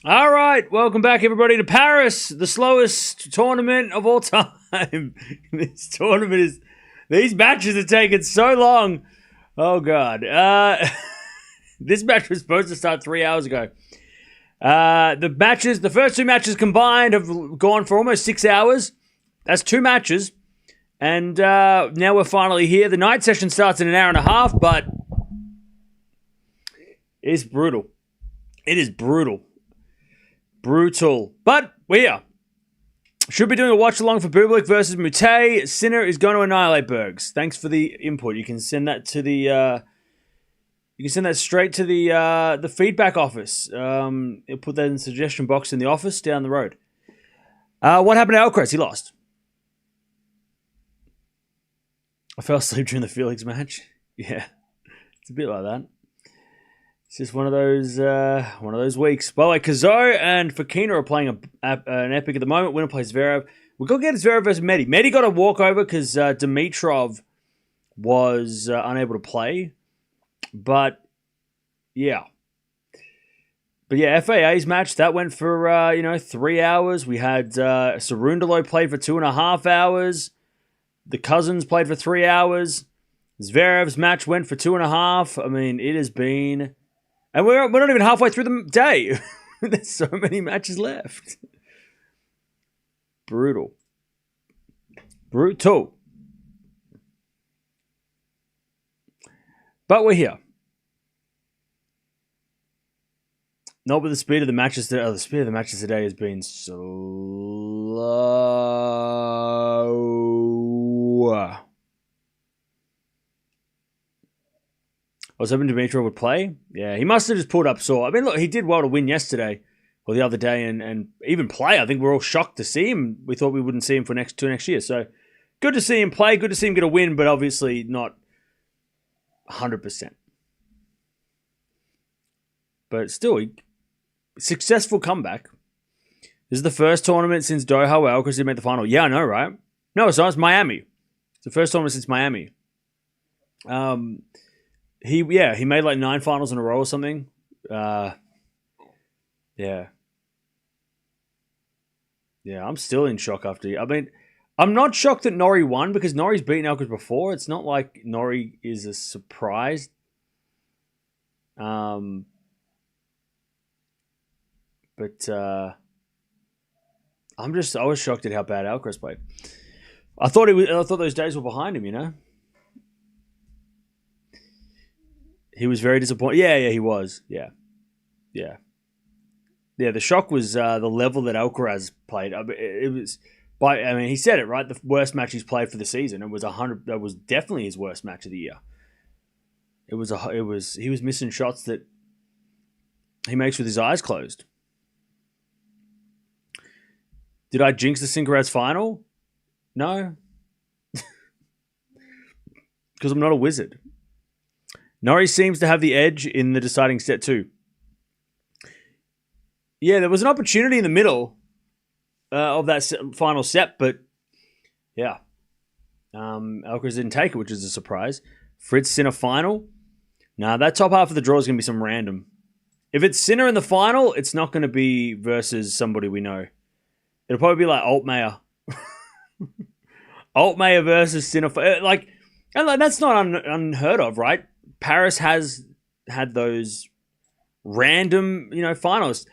All right, welcome back, everybody, to Paris, the slowest tournament of all time. This tournament is... These matches are taking so long. Oh, God. This match was supposed to start 3 hours ago. The first two matches combined have gone for almost 6 hours. That's two matches. And now we're finally here. The night session starts in an hour and a half, but it's brutal. It is brutal. Brutal. But we're here. Should be doing a watch-along for Bublik versus Mute. Sinner is going to annihilate Bergs. Thanks for the input. You can send that to the... you can send that straight to the feedback office. You'll put that in the suggestion box in the office down the road. What happened to Alcaraz? He lost. I fell asleep during the Felix match. Yeah, it's a bit like that. It's just one of those weeks. By the way, Kazo and Fokina are playing an epic at the moment. Winner plays Zverev. We've got to get Zverev versus Medi. Medi got a walkover because Dimitrov was unable to play. But, yeah. FAA's match, that went for, 3 hours. We had Cerundolo played for 2.5 hours. The Cousins played for 3 hours. Zverev's match went for 2.5. I mean, it has been... And we're not even halfway through the day. There's so many matches left. Brutal. But we're here. Not with the speed of the matches today. The speed of the matches today has been slow. I was hoping Dimitrov would play. Yeah, he must have just pulled up sore. I mean, look, he did well to win yesterday or the other day and even play. I think we're all shocked to see him. We thought we wouldn't see him for next year. So good to see him play. Good to see him get a win, but obviously not 100%. But still, successful comeback. This is the first tournament since Doha where Alcaraz did make the final. Yeah, I know, right? No, it's not. It's Miami. It's the first tournament since Miami. He made like 9 finals in a row or something. Yeah, I'm still in shock after. I mean, I'm not shocked that Norrie won because Norrie's beaten Alcaraz before. It's not like Norrie is a surprise. But I was shocked at how bad Alcaraz played. I thought those days were behind him, you know. He was very disappointed. Yeah, he was. Yeah. The shock was the level that Alcaraz played. He said it right. The worst match he's played for the season. It was 100. That was definitely his worst match of the year. He was missing shots that he makes with his eyes closed. Did I jinx the Sinkeraz final? No, because I'm not a wizard. Norrie seems to have the edge in the deciding set too. Yeah, there was an opportunity in the middle of that final set, but yeah. Alcaraz didn't take it, which is a surprise. Fritz Sinner final. Nah, that top half of the draw is going to be some random. If it's Sinner in the final, it's not going to be versus somebody we know. It'll probably be like Altmaier. Altmaier versus Sinner. And that's not unheard of, right? Paris has had those random, finals.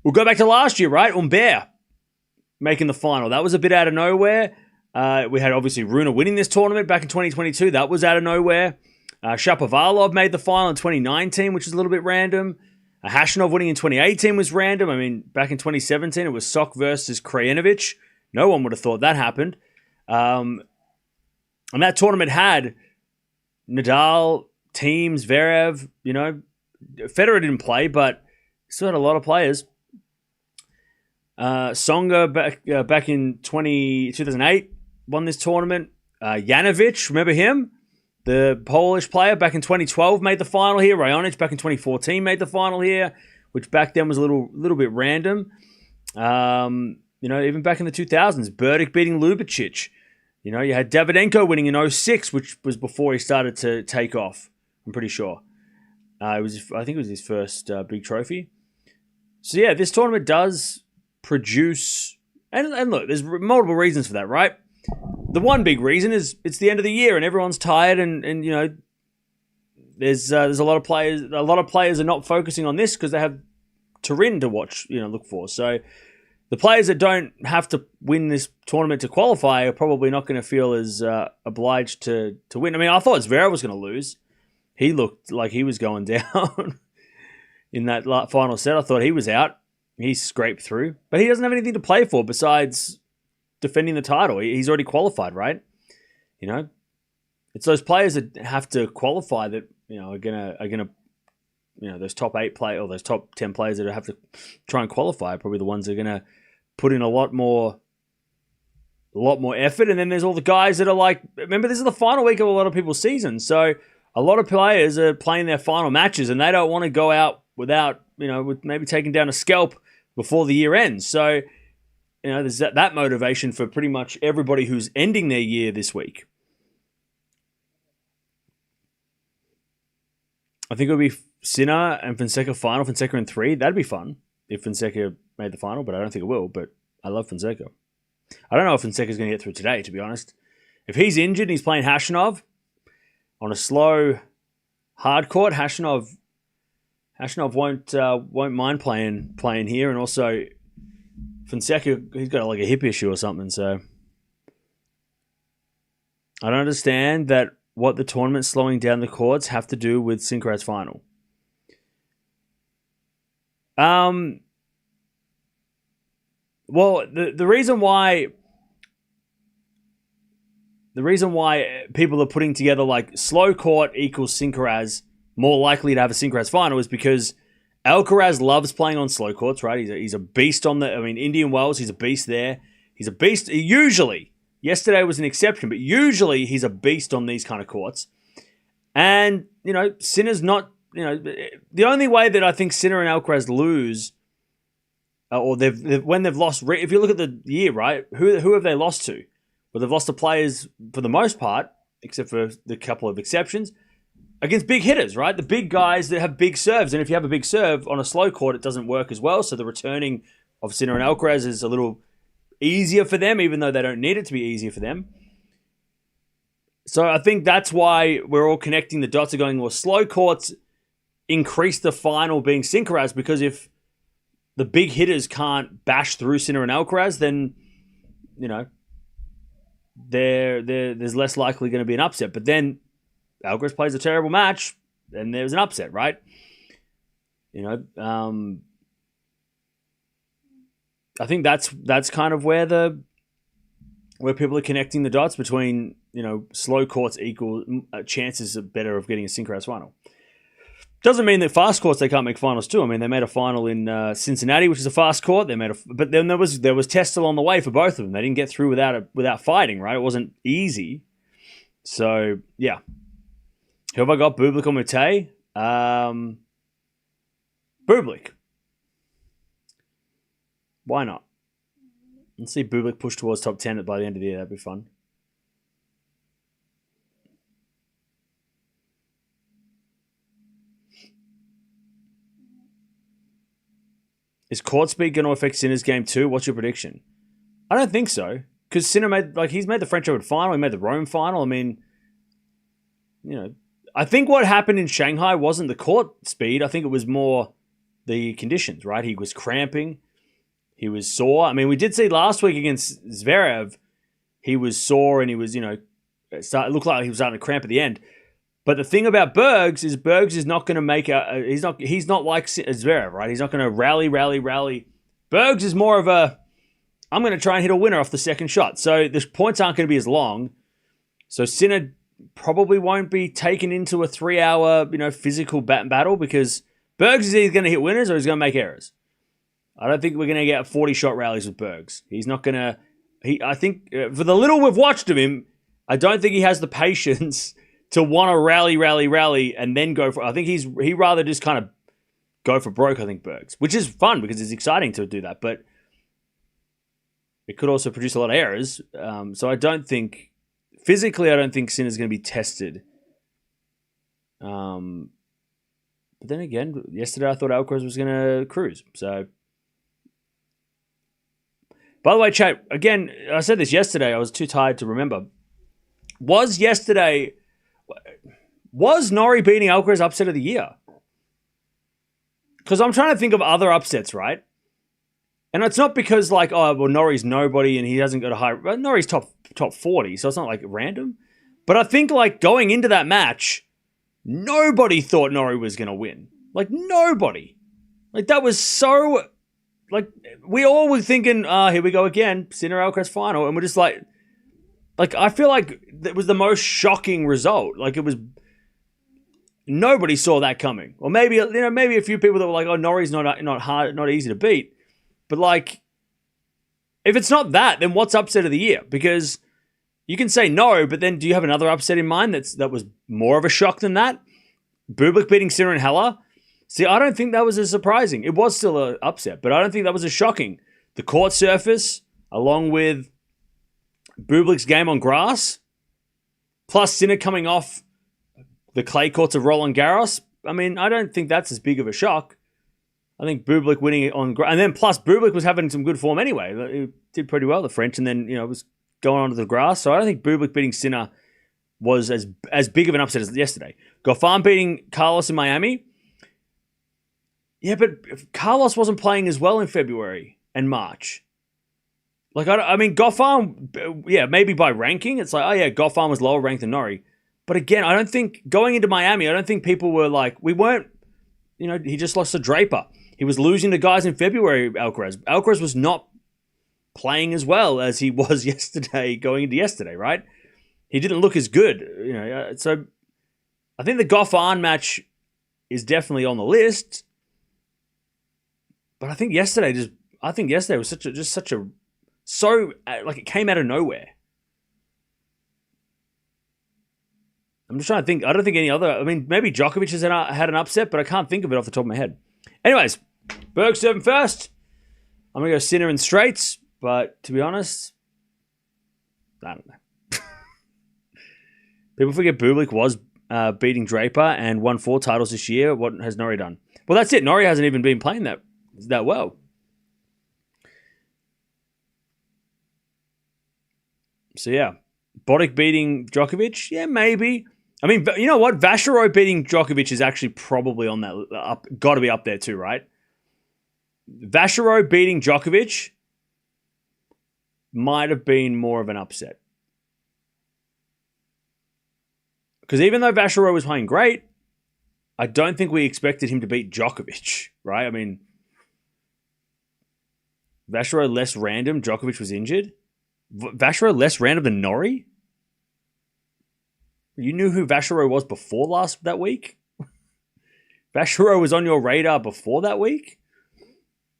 We'll go back to last year, right? Humbert making the final. That was a bit out of nowhere. We had, obviously, Rune winning this tournament back in 2022. That was out of nowhere. Shapovalov made the final in 2019, which is a little bit random. Hashanov winning in 2018 was random. I mean, back in 2017, it was Sok versus Krajinovic. No one would have thought that happened. And that tournament had Nadal, Teams, Zverev, Federer didn't play, but still had a lot of players. Songa back in 2008 won this tournament. Janovic, remember him? The Polish player back in 2012 made the final here. Raonic back in 2014 made the final here, which back then was a little bit random. Even back in the 2000s, Burdick beating Ljubicic. You had Davydenko winning in 2006, which was before he started to take off. I'm pretty sure. I think it was his first big trophy. So yeah, this tournament does produce, and look, there's multiple reasons for that, right? The one big reason is it's the end of the year and everyone's tired, and you know, there's a lot of players. A lot of players are not focusing on this because they have Turin to watch, look for. So the players that don't have to win this tournament to qualify are probably not going to feel as obliged to win. I mean, I thought Zverev was going to lose. He looked like he was going down in that final set. I thought he was out. He scraped through. But he doesn't have anything to play for besides defending the title. He's already qualified, right? It's those players that have to qualify that are gonna those top 8 play or those top 10 players that have to try and qualify are probably the ones that are gonna put in a lot more effort. And then there's all the guys that are like, remember, this is the final week of a lot of people's seasons, so a lot of players are playing their final matches and they don't want to go out without with maybe taking down a scalp before the year ends. So there's that motivation for pretty much everybody who's ending their year this week. I think it would be Sinner and Fonseca final, Fonseca in 3. That'd be fun if Fonseca made the final, but I don't think it will. But I love Fonseca. I don't know if Fonseca's going to get through today, to be honest. If he's injured and he's playing Khachanov on a slow, hard court, Khachanov won't mind playing here. And also, Fonseca, he's got like a hip issue or something. So I don't understand that. What the tournament slowing down the courts have to do with Sinkerad's final. Well, the reason why people are putting together like slow court equals Sinkerad's more likely to have a Sinkerad's final is because Alcaraz loves playing on slow courts, right? He's a beast on Indian Wells, he's a beast there. He's a beast usually. Yesterday was an exception, but usually he's a beast on these kind of courts. And, Sinner's not, the only way that I think Sinner and Alcaraz lose, or when they've lost, if you look at the year, right, who have they lost to? Well, they've lost to players for the most part, except for the couple of exceptions, against big hitters, right? The big guys that have big serves. And if you have a big serve on a slow court, it doesn't work as well. So the returning of Sinner and Alcaraz is a little easier for them, even though they don't need it to be easier for them. So I think that's why we're all connecting the dots, are going, well, slow courts increase the final being Sinkerad's, because if the big hitters can't bash through Sinner and Alcaraz, then, there's less likely going to be an upset. But then Alcaraz plays a terrible match, and there's an upset, right? I think that's kind of where people are connecting the dots between, slow courts equal chances are better of getting a Sinkerad's final. Doesn't mean that fast courts they can't make finals too. I mean, they made a final in Cincinnati, which is a fast court. But then there was tests along the way for both of them. They didn't get through without fighting, right? It wasn't easy. So yeah, who have I got? Bublik or Mate? Bublik. Why not? Let's see Bublik push towards top 10 by the end of the year. That'd be fun. Is court speed going to affect Sinner's game too? What's your prediction? I don't think so. Because Sinner he's made the French Open final. He made the Rome final. I mean, I think what happened in Shanghai wasn't the court speed. I think it was more the conditions, right? He was cramping. He was sore. I mean, we did see last week against Zverev, he was sore and he was, it looked like he was starting to cramp at the end. But the thing about Bergs is not going to make he's not like Zverev, right? He's not going to rally. Bergs is more of I'm going to try and hit a winner off the second shot. So the points aren't going to be as long. So Sinner probably won't be taken into a 3-hour, physical battle, because Bergs is either going to hit winners or he's going to make errors. I don't think we're going to get 40-shot rallies with Bergs. He's not going to... I think, for the little we've watched of him, I don't think he has the patience to want to rally, and then go for... I think he rather just kind of go for broke, I think, Bergs. Which is fun, because it's exciting to do that, but it could also produce a lot of errors. So I don't think... Physically, I don't think Sinner's going to be tested. But then again, yesterday I thought Alcaraz was going to cruise. So By the way, chat, again, I said this yesterday. I was too tired to remember. Was Norrie beating Alcaraz upset of the year? Because I'm trying to think of other upsets, right? And it's not because like, oh, well, Norrie's nobody and he hasn't got a high... Well, Norrie's top 40, so it's not like random. But I think like going into that match, nobody thought Norrie was going to win. Like nobody. Like that was so... Like we all were thinking, here we go again, Sinner Alcaraz final. And we're just like I feel like it was the most shocking result. Like it was... Nobody saw that coming. Or maybe, maybe a few people that were like, oh, Norrie's not hard, not easy to beat. But like, if it's not that, then what's upset of the year? Because you can say no, but then do you have another upset in mind that was more of a shock than that? Bublik beating Sinner and Haller? See, I don't think that was as surprising. It was still an upset, but I don't think that was as shocking. The court surface, along with Bublik's game on grass, plus Sinner coming off the clay courts of Roland Garros. I mean, I don't think that's as big of a shock. I think Bublik winning it on grass. And then plus Bublik was having some good form anyway. He did pretty well, the French, and then, was going onto the grass. So I don't think Bublik beating Sinner was as big of an upset as yesterday. Goffin beating Carlos in Miami. Yeah, but Carlos wasn't playing as well in February and March. Like, I mean, Goffin, yeah, maybe by ranking, it's like, oh yeah, Goffin was lower ranked than Norrie. But again, I don't think, going into Miami, I don't think people were like, we weren't, he just lost to Draper. He was losing to guys in February, Alcaraz. Alcaraz was not playing as well as he was yesterday, going into yesterday, right? He didn't look as good, So I think the Goffin match is definitely on the list. But I think yesterday was it came out of nowhere. I'm just trying to think. I don't think any other... I mean, maybe Djokovic has had an upset, but I can't think of it off the top of my head. Anyways, Bergs serving first. I'm going to go Sinner in straights, but to be honest, I don't know. People forget Bublik was beating Draper and won 4 titles this year. What has Norrie done? Well, that's it. Norrie hasn't even been playing that well. So, yeah. Botic beating Djokovic? Yeah, maybe. I mean, you know what? Vachereau beating Djokovic is actually probably on that got to be up there too, right? Vachereau beating Djokovic might have been more of an upset. Because even though Vachereau was playing great, I don't think we expected him to beat Djokovic, right? I mean, Vachereau less random, Djokovic was injured. Vachereau less random than Norrie? You knew who Vachereau was before that week? Vachereau was on your radar before that week?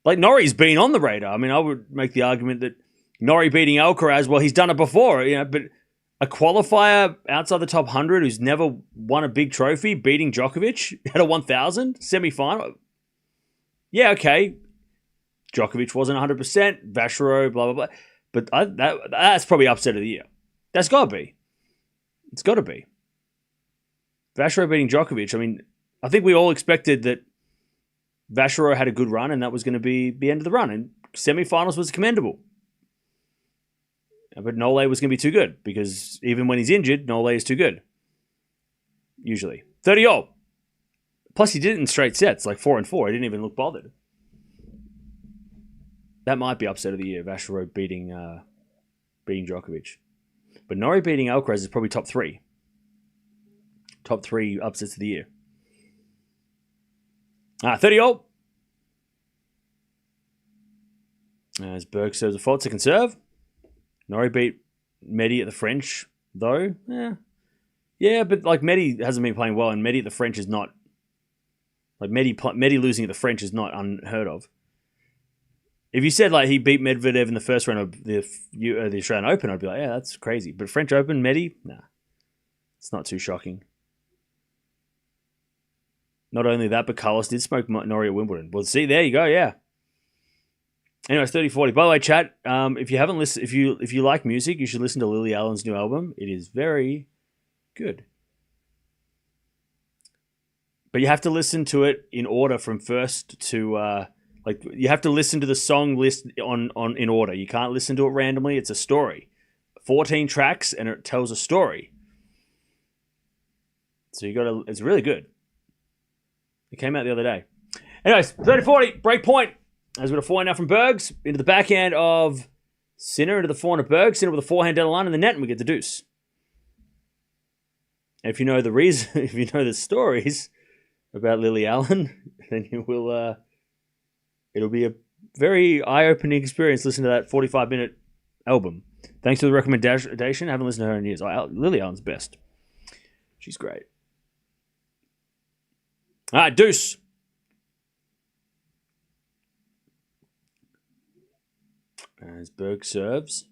Like, Norrie's been on the radar. I mean, I would make the argument that Norrie beating Alcaraz, well, he's done it before, but a qualifier outside the top 100 who's never won a big trophy beating Djokovic at a 1,000 semi-final? Yeah, okay. Djokovic wasn't 100%. Vachereau, blah, blah, blah. But that's probably upset of the year. That's got to be. It's got to be. Vachereau beating Djokovic. I mean, I think we all expected that Vachereau had a good run and that was going to be the end of the run. And semi-finals was commendable. But Nole was going to be too good because even when he's injured, Nole is too good. Usually. 30-all. Plus, he did it in straight sets, like 4-4. He didn't even look bothered. That might be upset of the year, Vachereau beating Djokovic. But Norrie beating Alcaraz is probably top 3. Top 3 upsets of the year. 30-all. As Berg serves a fault, second serve. Norrie beat Medi at the French, though. Yeah, but like Medi hasn't been playing well, and Medi at the French is not... Like Medi losing at the French is not unheard of. If you said like he beat Medvedev in the first round of the Australian Open, I'd be like, yeah, that's crazy. But French Open, Medi, nah, it's not too shocking. Not only that, but Carlos did smoke Norrie at Wimbledon. Well, see, there you go, yeah. Anyways, 30-40. By the way, chat, if you haven't listened, if you like music, you should listen to Lily Allen's new album. It is very good. But you have to listen to it in order from first to Like, you have to listen to the song list on in order. You can't listen to it randomly. It's a story. 14 tracks, and it tells a story. So it's really good. It came out the other day. Anyways, 30-40, break point. As we've got a forehand now from Bergs, into the backhand of Sinner, into the forehand of Bergs, Sinner with a forehand down the line in the net, and we get the deuce. And if you know the reason, if you know the stories about Lily Allen, then you will, it'll be a very eye-opening experience listening to that 45-minute album. Thanks for the recommendation. I haven't listened to her in years. Lily Allen's best. She's great. All right, deuce. As Berg serves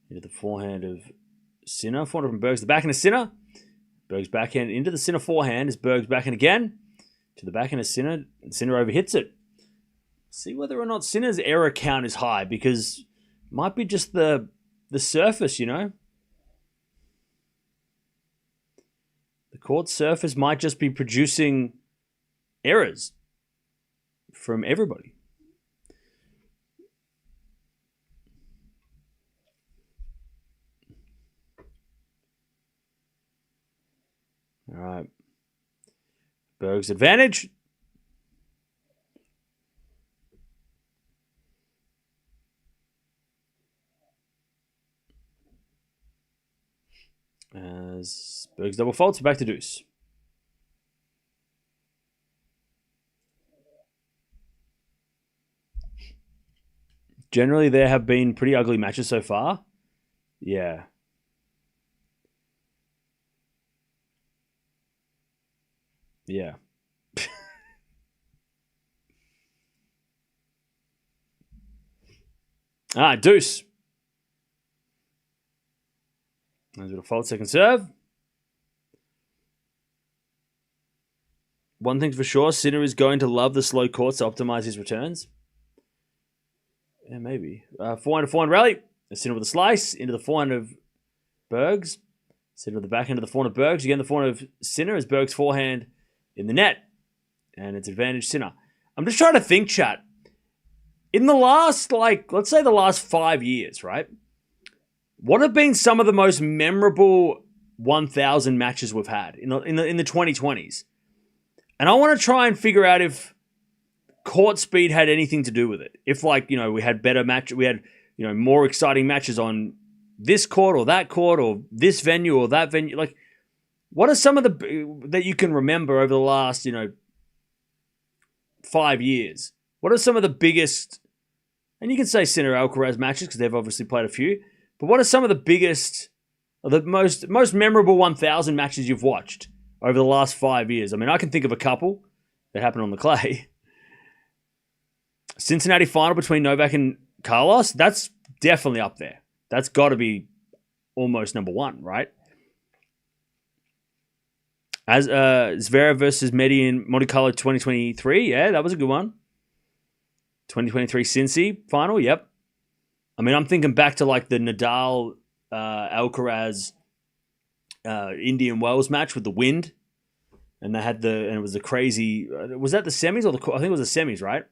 into the forehand of Sinner. Forehand from Bergs, the backhand of Sinner. Bergs backhand into the Sinner forehand as Bergs backhand again to the backhand of Sinner. And Sinner overhits it. See whether or not Sinner's error count is high, because it might be just the surface, you know. The court surface might just be producing errors from everybody. All right. Berg's advantage. As Berg's double faults, back to deuce. Generally, there have been pretty ugly matches so far. Yeah. Yeah. Deuce. As a fault second serve. One thing's for sure, Sinner is going to love the slow courts to optimize his returns. Yeah, maybe. Forehand to forehand rally. Sinner with a slice into the forehand of Bergs. Sinner with the backhand of the forehand of Bergs. Again, the forehand of Sinner as Bergs' forehand in the net. And it's advantage Sinner. I'm just trying to think, chat. In the last, let's say the last 5 years, right? What have been some of the most memorable 1,000 matches we've had in the 2020s? And I want to try and figure out if court speed had anything to do with it. If, we had better matches, we had, more exciting matches on this court or that court or this venue or that venue. Like, what are some of that you can remember over the last, 5 years? What are some of the biggest, and you can say Sinner Alcaraz matches because they've obviously played a few, but what are some of the biggest, or the most memorable 1,000 matches you've watched over the last 5 years? I mean, I can think of a couple that happened on the clay. Cincinnati final between Novak and Carlos, that's definitely up there. That's got to be almost number one, right? As Zverev versus Medi in Monte Carlo 2023, yeah, that was a good one. 2023 Cincy final, yep. I mean, I'm thinking back to the Nadal, Alcaraz, Indian Wells match with the wind, and it was a crazy. Was that the semis or I think it was the semis, right?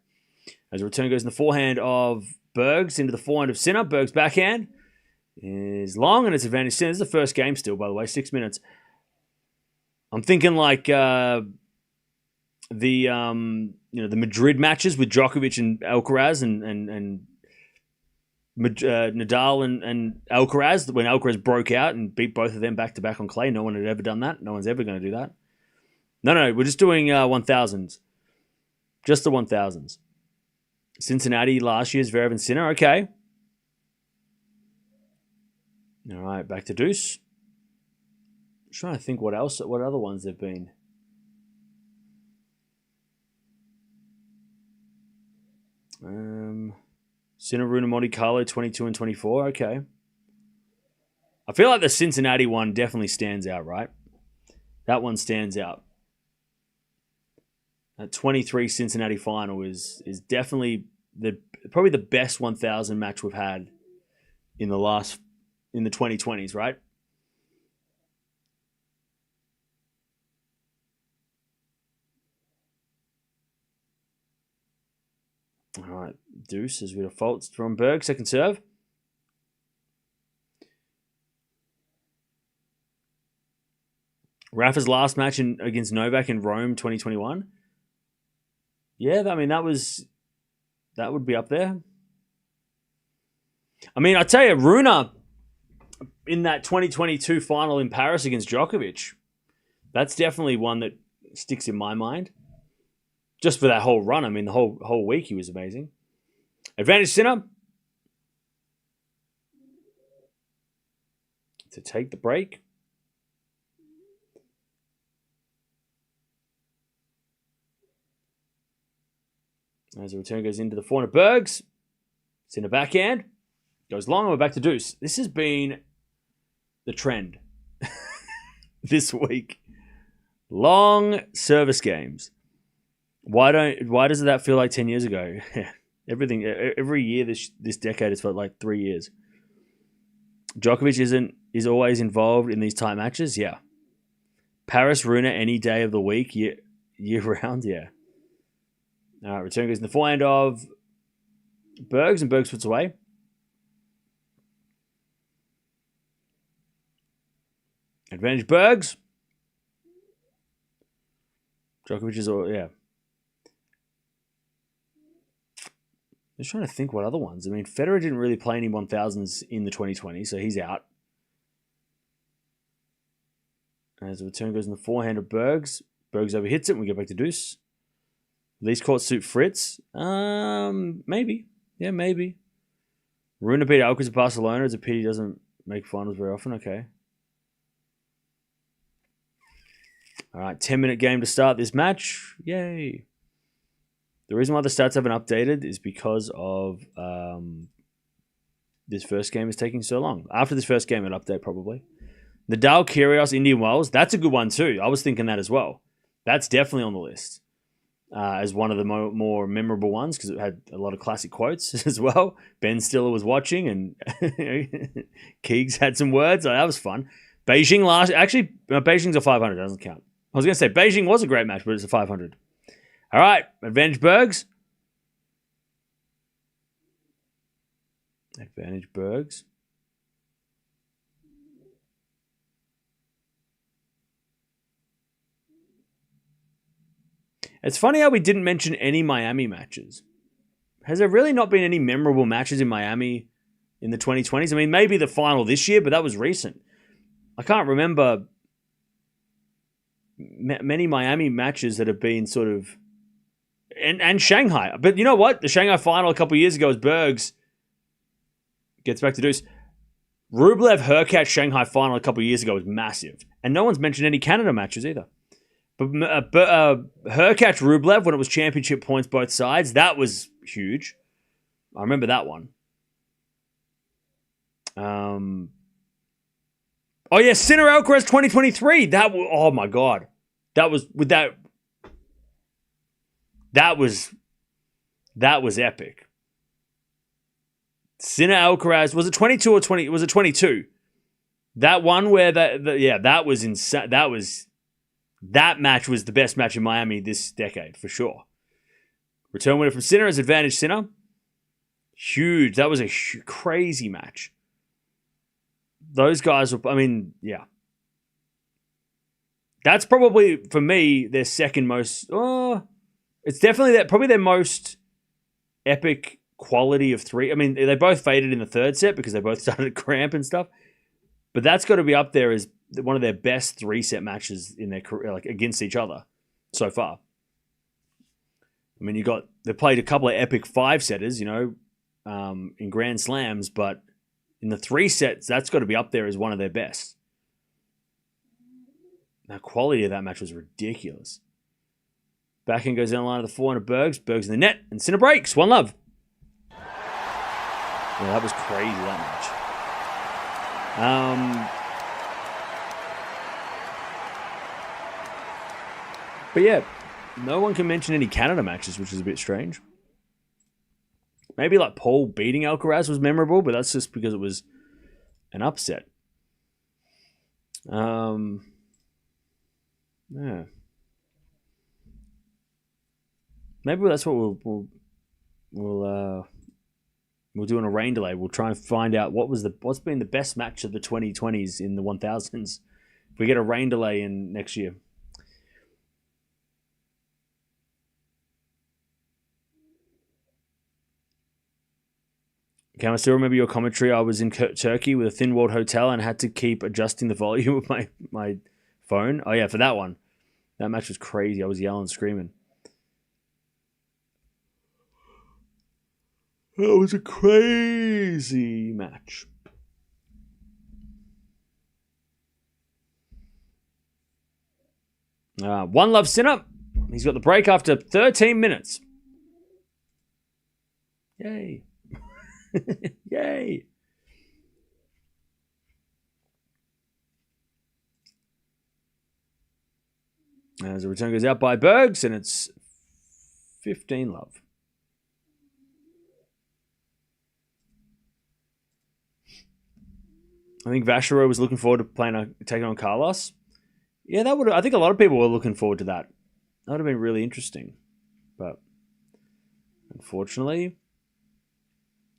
As a return goes in the forehand of Bergs into the forehand of Sinner. Bergs backhand is long and it's advantage Sinner. This is the first game still, by the way, 6 minutes. I'm thinking the Madrid matches with Djokovic and Alcaraz and Nadal and Alcaraz, when Alcaraz broke out and beat both of them back to back on clay. No one had ever done that. No one's ever going to do that. No, we're just doing 1,000s. Just the 1,000s. Cincinnati last year's Zverev and Sinner. Okay. All right, back to deuce. I'm trying to think what other ones there've been. Sinner Runa Monte Carlo 22 and 24. Okay. I feel like the Cincinnati one definitely stands out, right? That one stands out. That 23 Cincinnati final is definitely probably the best 1,000 match we've had in the 2020s, right? All right, deuce as we default from Berg, second serve. Rafa's last match against Novak in Rome 2021. Yeah, I mean, that would be up there. I mean, I tell you, Rune in that 2022 final in Paris against Djokovic, that's definitely one that sticks in my mind. Just for that whole run. I mean, the whole week he was amazing. Advantage Sinner to take the break. As the return goes into the forehand of Bergs. Sinner backhand. Goes long and we're back to deuce. This has been the trend this week. Long service games. Why does that feel like 10 years ago? Every year this decade has felt like 3 years. Djokovic is always involved in these tight matches, yeah. Paris, Rune any day of the week, year round, yeah. All right, return goes in the forehand of Bergs, and Bergs puts away. Advantage Bergs. Djokovic is all, yeah. Just trying to think what other ones. I mean, Federer didn't really play any 1000s in the 2020, so he's out. As the return goes in the forehand of Bergs. Bergs overhits it, and we get back to deuce. These courts suit Fritz? Maybe. Yeah, maybe. Rune beat Alcaraz at Barcelona. It's a pity he doesn't make finals very often. Okay. All right, 10-minute game to start this match. Yay. The reason why the stats haven't updated is because of this first game is taking so long. After this first game, it'll update probably. Nadal, Kyrgios, Indian Wells. That's a good one too. I was thinking that as well. That's definitely on the list as one of the more memorable ones because it had a lot of classic quotes as well. Ben Stiller was watching and Keegs had some words. That was fun. Beijing Beijing's a 500. Doesn't count. I was going to say Beijing was a great match, but it's a 500. All right, advantage Bergs. Advantage Bergs. It's funny how we didn't mention any Miami matches. Has there really not been any memorable matches in Miami in the 2020s? I mean, maybe the final this year, but that was recent. I can't remember many Miami matches that have been sort of... And Shanghai. But you know what? The Shanghai final a couple of years ago was Bergs. Gets back to deuce. Rublev-Hurkacz Shanghai final a couple of years ago was massive. And no one's mentioned any Canada matches either. But Hurkacz-Rublev, when it was championship points both sides, that was huge. I remember that one. Oh yeah, Sinner Alcaraz 2023. Oh my god. That was epic. Sinner Alcaraz, was it 22 or 20? Was it 22? That one where that was insane. That match was the best match in Miami this decade for sure. Return winner from Sinner as advantage Sinner. Huge. That was a crazy match. Those guys were, I mean, yeah. That's probably, for me, their second most... it's definitely probably their most epic quality of three. I mean, they both faded in the third set because they both started to cramp and stuff. But that's got to be up there as one of their best 3-set matches in their career, like against each other so far. I mean, they played a couple of epic 5-setters, in Grand Slams, but in the 3 sets, that's got to be up there as one of their best. The quality of that match was ridiculous. Backhand goes down the line of the forehand of Bergs. Bergs in the net, and Sinner breaks. 1-love. Yeah, that was crazy, that match. But yeah, no one can mention any Canada matches, which is a bit strange. Maybe like Paul beating Alcaraz was memorable, but that's just because it was an upset. Yeah. Maybe that's what we'll we'll do a rain delay. We'll try and find out what's been the best match of the 2020s in the 1000s. If we get a rain delay in next year. Can I still remember your commentary? I was in Turkey with a thin-walled hotel and had to keep adjusting the volume of my phone. Oh, yeah, for that one. That match was crazy. I was yelling, screaming. That was a crazy match. One Love Sinner. He's got the break after 13 minutes. Yay. Yay. As the return goes out by Bergs, and it's 15 love. I think Vachereau was looking forward to taking on Carlos. Yeah, I think a lot of people were looking forward to that. That would have been really interesting. But unfortunately,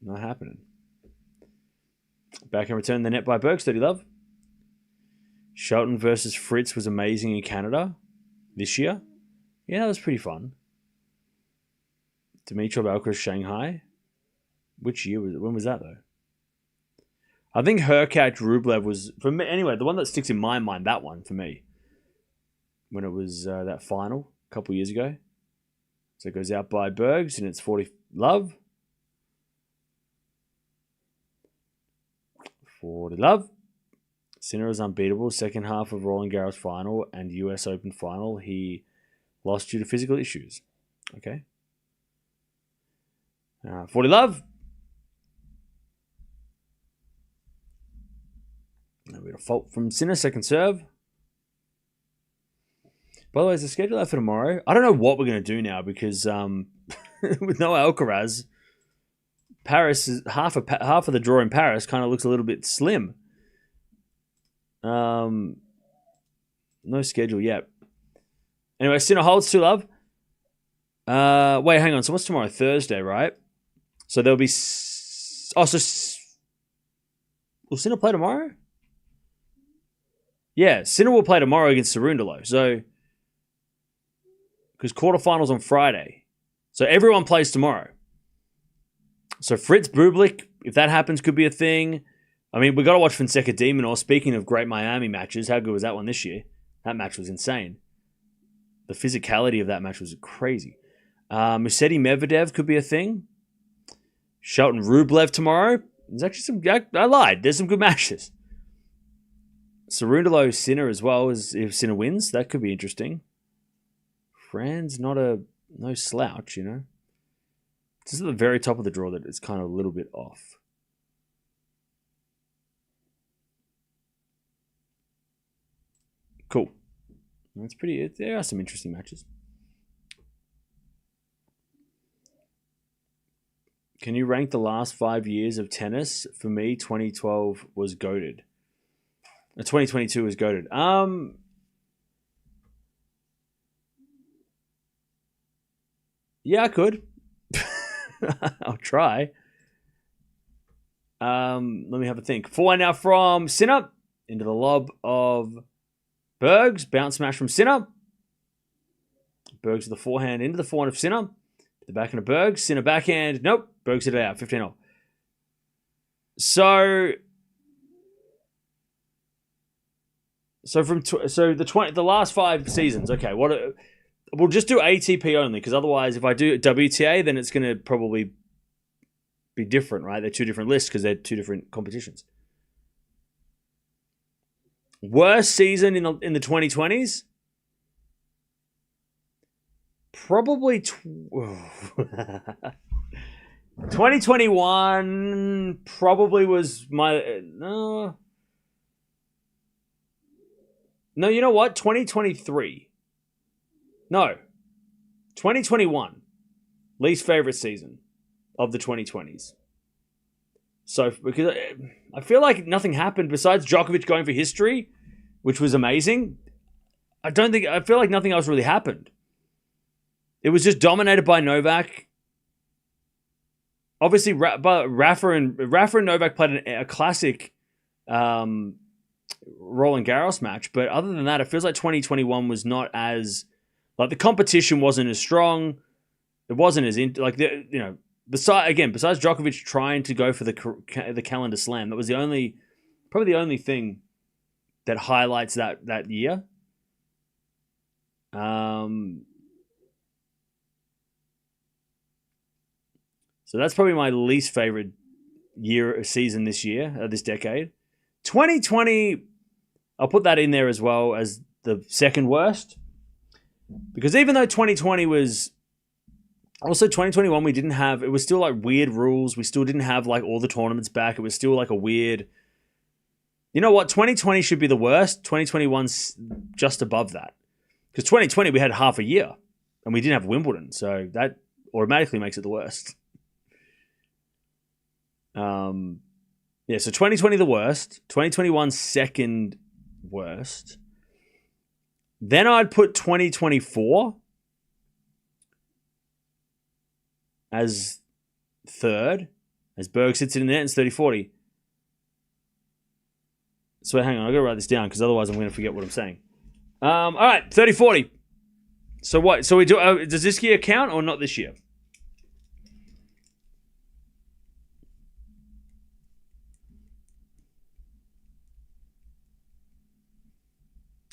not happening. Back in return, the net by Bergs, 30 love. Shelton versus Fritz was amazing in Canada this year. Yeah, that was pretty fun. Dimitrov Alcaraz Shanghai. Which year was it? When was that though? I think Hurkacz Rublev was, for me anyway, the one that sticks in my mind, that one for me. When it was that final a couple years ago. So it goes out by Bergs and it's 40 love. 40 love. Sinner is unbeatable. Second half of Roland Garros final and US Open final, he lost due to physical issues. Okay. 40 love. A bit of fault from Sinner, second serve. By the way, is the schedule out for tomorrow? I don't know what we're going to do now because with no Alcaraz, Paris is half of the draw in Paris kind of looks a little bit slim. No schedule yet. Anyway, Sinner holds 2 love. Wait, hang on. So what's tomorrow? Thursday, right? So there'll be. Will Sinner play tomorrow? Yeah, Sinner will play tomorrow against Cerundolo. So because quarterfinals on Friday, so everyone plays tomorrow. So Fritz Bublik, if that happens, could be a thing. I mean, we got to watch Fonseca Demon. Or speaking of great Miami matches, how good was that one this year? That match was insane. The physicality of that match was crazy. Musetti Medvedev could be a thing. Shelton Rublev tomorrow. There's actually I lied. There's some good matches. Cerundolo Sinner as well, as if Sinner wins, that could be interesting. Fran's no slouch, you know. This is at the very top of the draw that it's kind of a little bit off. Cool. That's pretty. There are some interesting matches. Can you rank the last 5 years of tennis? For me, 2012 was goated. 2022 was goated. Yeah, I could. I'll try. Let me have a think. 4 now from Sinner into the lob of Bergs. Bounce smash from Sinner. Bergs with the forehand into the forehand of Sinner. The backhand of Bergs. Sinner backhand. Nope. Bergs hit it out. 15-0. So from the last 5 seasons. Okay, we'll just do ATP only because otherwise, if I do WTA, then it's going to probably be different, right? They're 2 different lists because they're 2 different competitions. Worst season in the 2020s? Probably 2021 probably was my... No, you know what? 2023. No. 2021. Least favorite season of the 2020s. So, because I feel like nothing happened besides Djokovic going for history, which was amazing. I feel like nothing else really happened. It was just dominated by Novak. obviously, but Rafa and Novak played a classic Roland Garros match. But other than that, it feels like 2021 was not as like the competition wasn't as strong. It wasn't as besides Djokovic trying to go for the calendar slam, that was probably the only thing that highlights that year. So that's probably my least favorite season this year, this decade. 2020, I'll put that in there as well as the second worst. Because even though 2020 was... Also, 2021, it was still like weird rules. We still didn't have like all the tournaments back. It was still like a weird... You know what? 2020 should be the worst. 2021's just above that. Because 2020, we had half a year. And we didn't have Wimbledon. So that automatically makes it the worst. So 2020 the worst, 2021 second worst. Then I'd put 2024 as third, as Berg sits in the net and it's 30-40. So hang on, I've got to write this down because otherwise I'm going to forget what I'm saying. All right, 30-40. So what? So we do? Does this year count or not this year?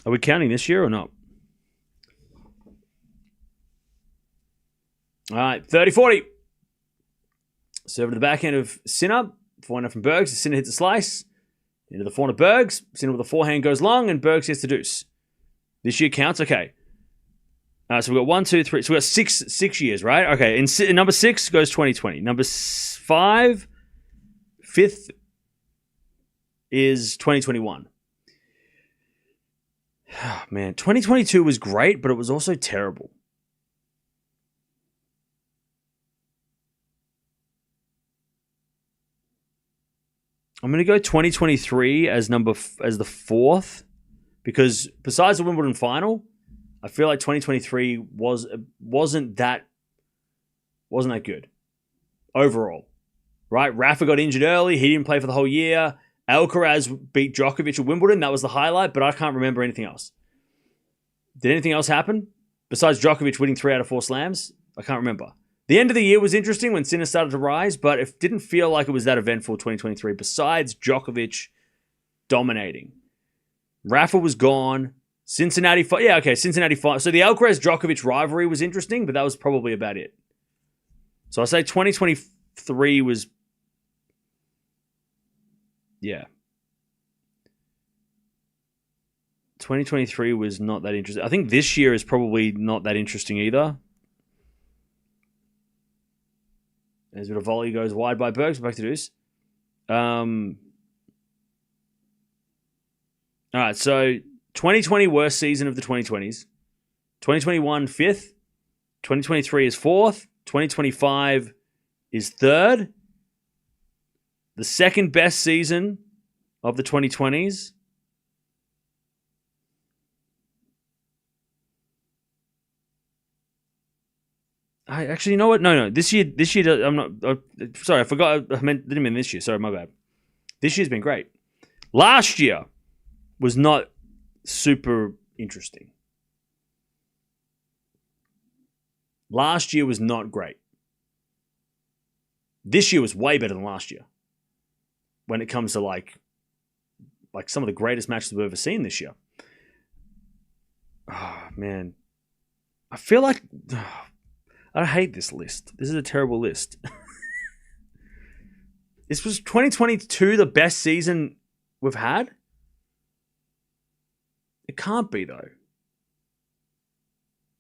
Are we counting this year or not? All right, 30-40. Serve to the backhand of Sinner. Forehand from Bergs. Sinner hits a slice. Into the forehand of Bergs. Sinner with a forehand goes long and Bergs gets the deuce. This year counts? Okay. So we've got 1, 2, 3. So we've got six years, right? Okay, in number 6 goes 2020. Number 5, fifth is 2021. Oh, man, 2022 was great, but it was also terrible. I'm going to go 2023 as the fourth, because besides the Wimbledon final, I feel like 2023 wasn't that good overall, right? Rafa got injured early; he didn't play for the whole year. Alcaraz beat Djokovic at Wimbledon. That was the highlight, but I can't remember anything else. Did anything else happen besides Djokovic winning 3 out of 4 slams? I can't remember. The end of the year was interesting when Sinner started to rise, but it didn't feel like it was that eventful 2023 besides Djokovic dominating. Rafa was gone. Cincinnati 5. So the Alcaraz-Djokovic rivalry was interesting, but that was probably about it. So I say 2023 was... Yeah. 2023 was not that interesting. I think this year is probably not that interesting either. As a volley goes wide by Bergs. Back to deuce. All right, so 2020 worst season of the 2020s. 2021 fifth. 2023 is fourth. 2025 is third. The second best season of the 2020s. Actually, you know what? No. This year, I'm not. Sorry, I forgot. Didn't mean this year. Sorry, my bad. This year's been great. Last year was not super interesting. Last year was not great. This year was way better than last year. When it comes to like some of the greatest matches we've ever seen this year. Oh, man. I feel like... I hate this list. This is a terrible list. This was 2022 the best season we've had? It can't be, though.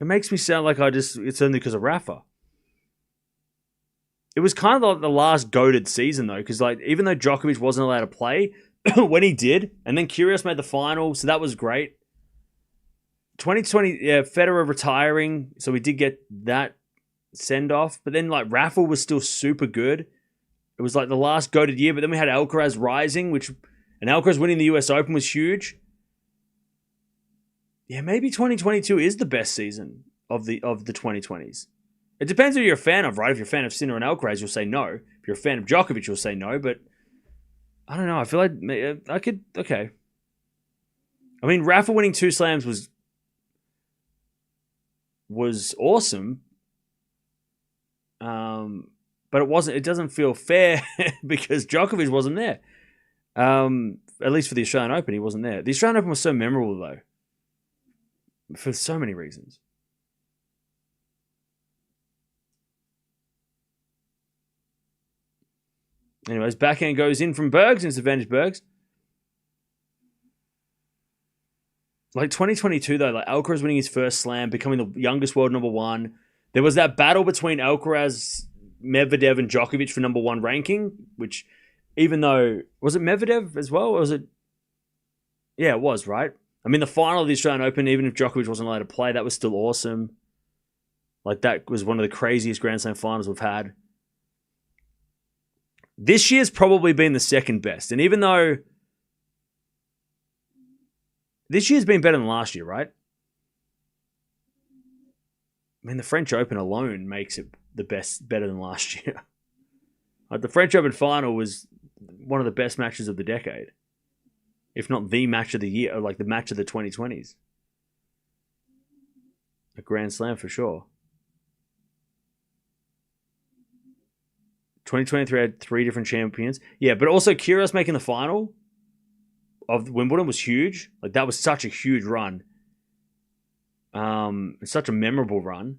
It makes me sound like it's only because of Rafa. It was kind of like the last goated season, though, because like even though Djokovic wasn't allowed to play, when he did, and then Kyrgios made the final, so that was great. 2020, yeah, Federer retiring, so we did get that send-off, but then like Rafa was still super good. It was like the last goated year, but then we had Alcaraz rising, and Alcaraz winning the US Open was huge. Yeah, maybe 2022 is the best season of the 2020s. It depends who you're a fan of, right? If you're a fan of Sinner and Alcaraz, you'll say no. If you're a fan of Djokovic, you'll say no. But I don't know. I feel like I could. Okay. I mean, Rafa winning 2 slams was awesome. But it wasn't. It doesn't feel fair because Djokovic wasn't there. At least for the Australian Open, he wasn't there. The Australian Open was so memorable though, for so many reasons. Anyways, backhand goes in from Bergs, and it's advantage Bergs. Like 2022 though, like Alcaraz winning his first slam, becoming the youngest world number 1. There was that battle between Alcaraz, Medvedev, and Djokovic for number 1 ranking, which even though, was it Medvedev as well? Or was it? Yeah, it was, right? I mean, the final of the Australian Open, even if Djokovic wasn't allowed to play, that was still awesome. Like, that was one of the craziest Grand Slam finals we've had. This year's probably been the second best. And even though this year's been better than last year, right? I mean, the French Open alone makes it the best, better than last year. Like, the French Open final was one of the best matches of the decade, if not the match of the year, or like the match of the 2020s. A Grand Slam for sure. 2023 had 3 different champions. Yeah, but also Kyrgios making the final of Wimbledon was huge. Like, that was such a huge run. Such a memorable run.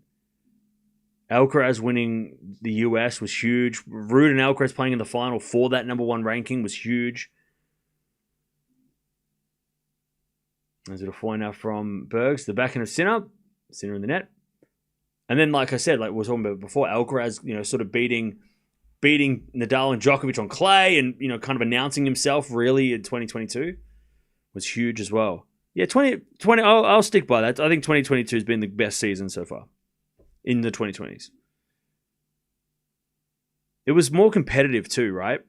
Alcaraz winning the US was huge. Ruud and Alcaraz playing in the final for that number 1 ranking was huge. There's a little foil now from Bergs. The backhand of Sinner. Sinner in the net. And then, like I said, like we were talking about before, Alcaraz, sort of beating Nadal and Djokovic on clay and, kind of announcing himself really in 2022 was huge as well. Yeah, 2020, I'll stick by that. I think 2022 has been the best season so far in the 2020s. It was more competitive too, right?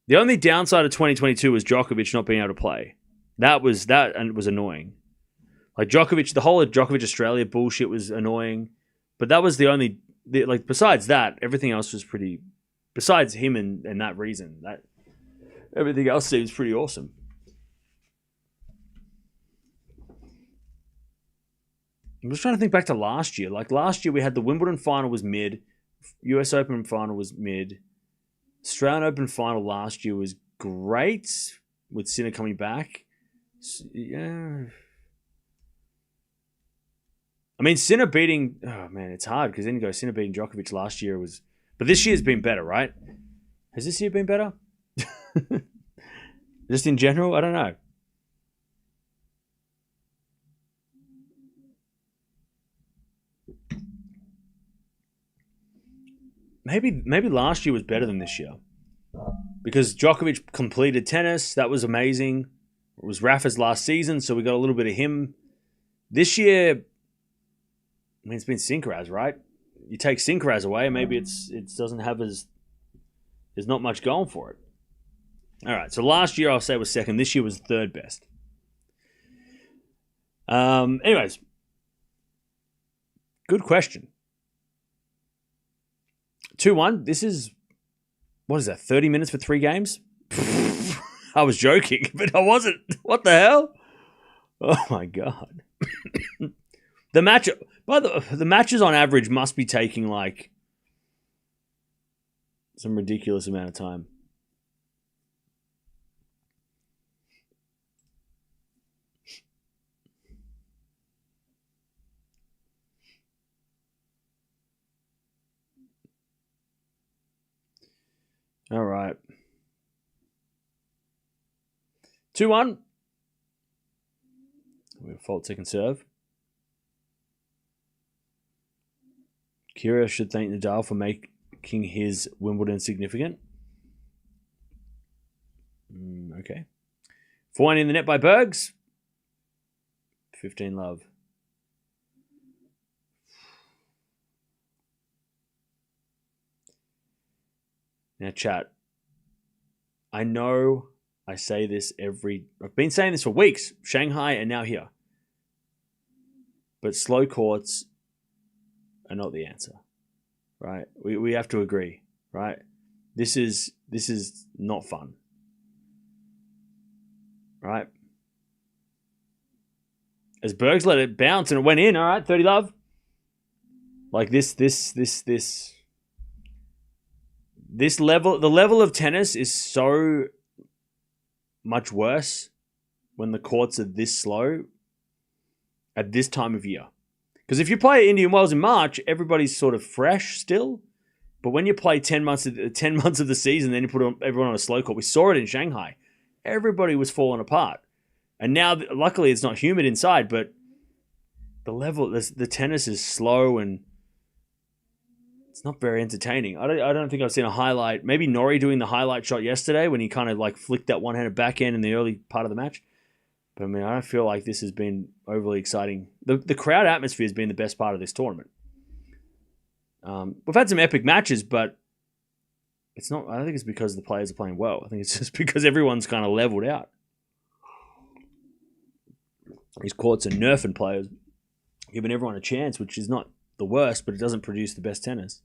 The only downside of 2022 was Djokovic not being able to play. That was annoying. Like Djokovic, the whole of Djokovic Australia bullshit was annoying, but that was the only. Besides that, everything else was pretty. Besides him and that reason, that everything else seems pretty awesome. I'm just trying to think back to last year. Like last year, we had the Wimbledon final was mid, US Open final was mid, Australian Open final last year was great with Sinner coming back. Yeah. I mean, Sinner beating... Oh, man, it's hard because then you go Sinner beating Djokovic last year was... But this year's been better, right? Has this year been better? Just in general? I don't know. Maybe last year was better than this year. Because Djokovic completed tennis. That was amazing. It was Rafa's last season, so we got a little bit of him. This year... I mean, it's been Sinkeraz, right? You take Sinkeraz away, maybe it doesn't have there's not much going for it. All right, so last year I'll say was second. This year was third best. Anyways, good question. 2-1. This is, what is that, 30 minutes for 3 games? I was joking, but I wasn't. What the hell? Oh, my God. The matches on average must be taking like some ridiculous amount of time. All right. 2-1. We have fault second serve. Kyrgios should thank Nadal for making his Wimbledon significant. Okay. 4-1 in the net by Bergs. 15 love. Now, chat. I know I say this I've been saying this for weeks. Shanghai and now here. But slow courts are not the answer, right? We have to agree, right? This is not fun, right? As Bergs let it bounce and it went in, all right, 30 love. Like this level, the level of tennis is so much worse when the courts are this slow at this time of year. Because if you play Indian Wells in March, everybody's sort of fresh still. But when you play 10 months of the season, then you put everyone on a slow court. We saw it in Shanghai. Everybody was falling apart. And now, luckily, it's not humid inside, but the tennis is slow and it's not very entertaining. I don't think I've seen a highlight. Maybe Norrie doing the highlight shot yesterday when he kind of like flicked that one-handed backhand in the early part of the match. But I mean, I don't feel like this has been overly exciting. The crowd atmosphere has been the best part of this tournament. We've had some epic matches, but it's not. I don't think it's because the players are playing well. I think it's just because everyone's kind of leveled out. These courts are nerfing players, giving everyone a chance, which is not the worst, but it doesn't produce the best tennis.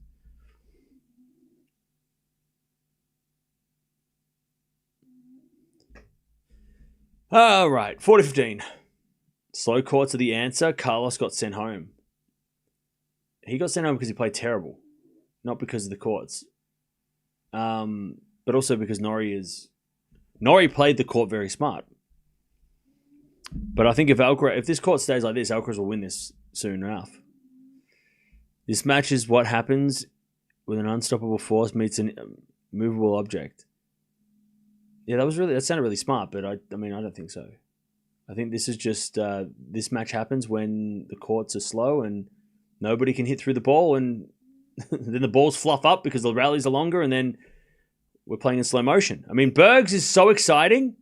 All right, 40-15. Slow courts are the answer. Carlos got sent home. He got sent home because he played terrible, not because of the courts. But also because Norrie played the court very smart. But I think if this court stays like this, Alcaraz will win this soon enough. This match is what happens when an unstoppable force meets a movable object. Yeah, that sounded really smart, but I don't think so. I think this is just this match happens when the courts are slow and nobody can hit through the ball, and then the balls fluff up because the rallies are longer, and then we're playing in slow motion. I mean, Bergs is so exciting.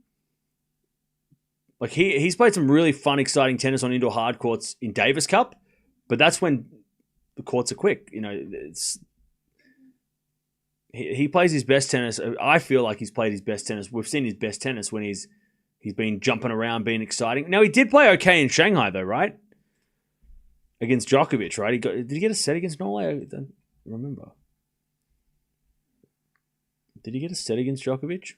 Like he's played some really fun, exciting tennis on indoor hard courts in Davis Cup, but that's when the courts are quick. You know, he plays his best tennis. I feel like he's played his best tennis. We've seen his best tennis when he's been jumping around, being exciting. Now, he did play okay in Shanghai, though, right? Against Djokovic, right? Did he get a set against Norway? I don't remember. Did he get a set against Djokovic?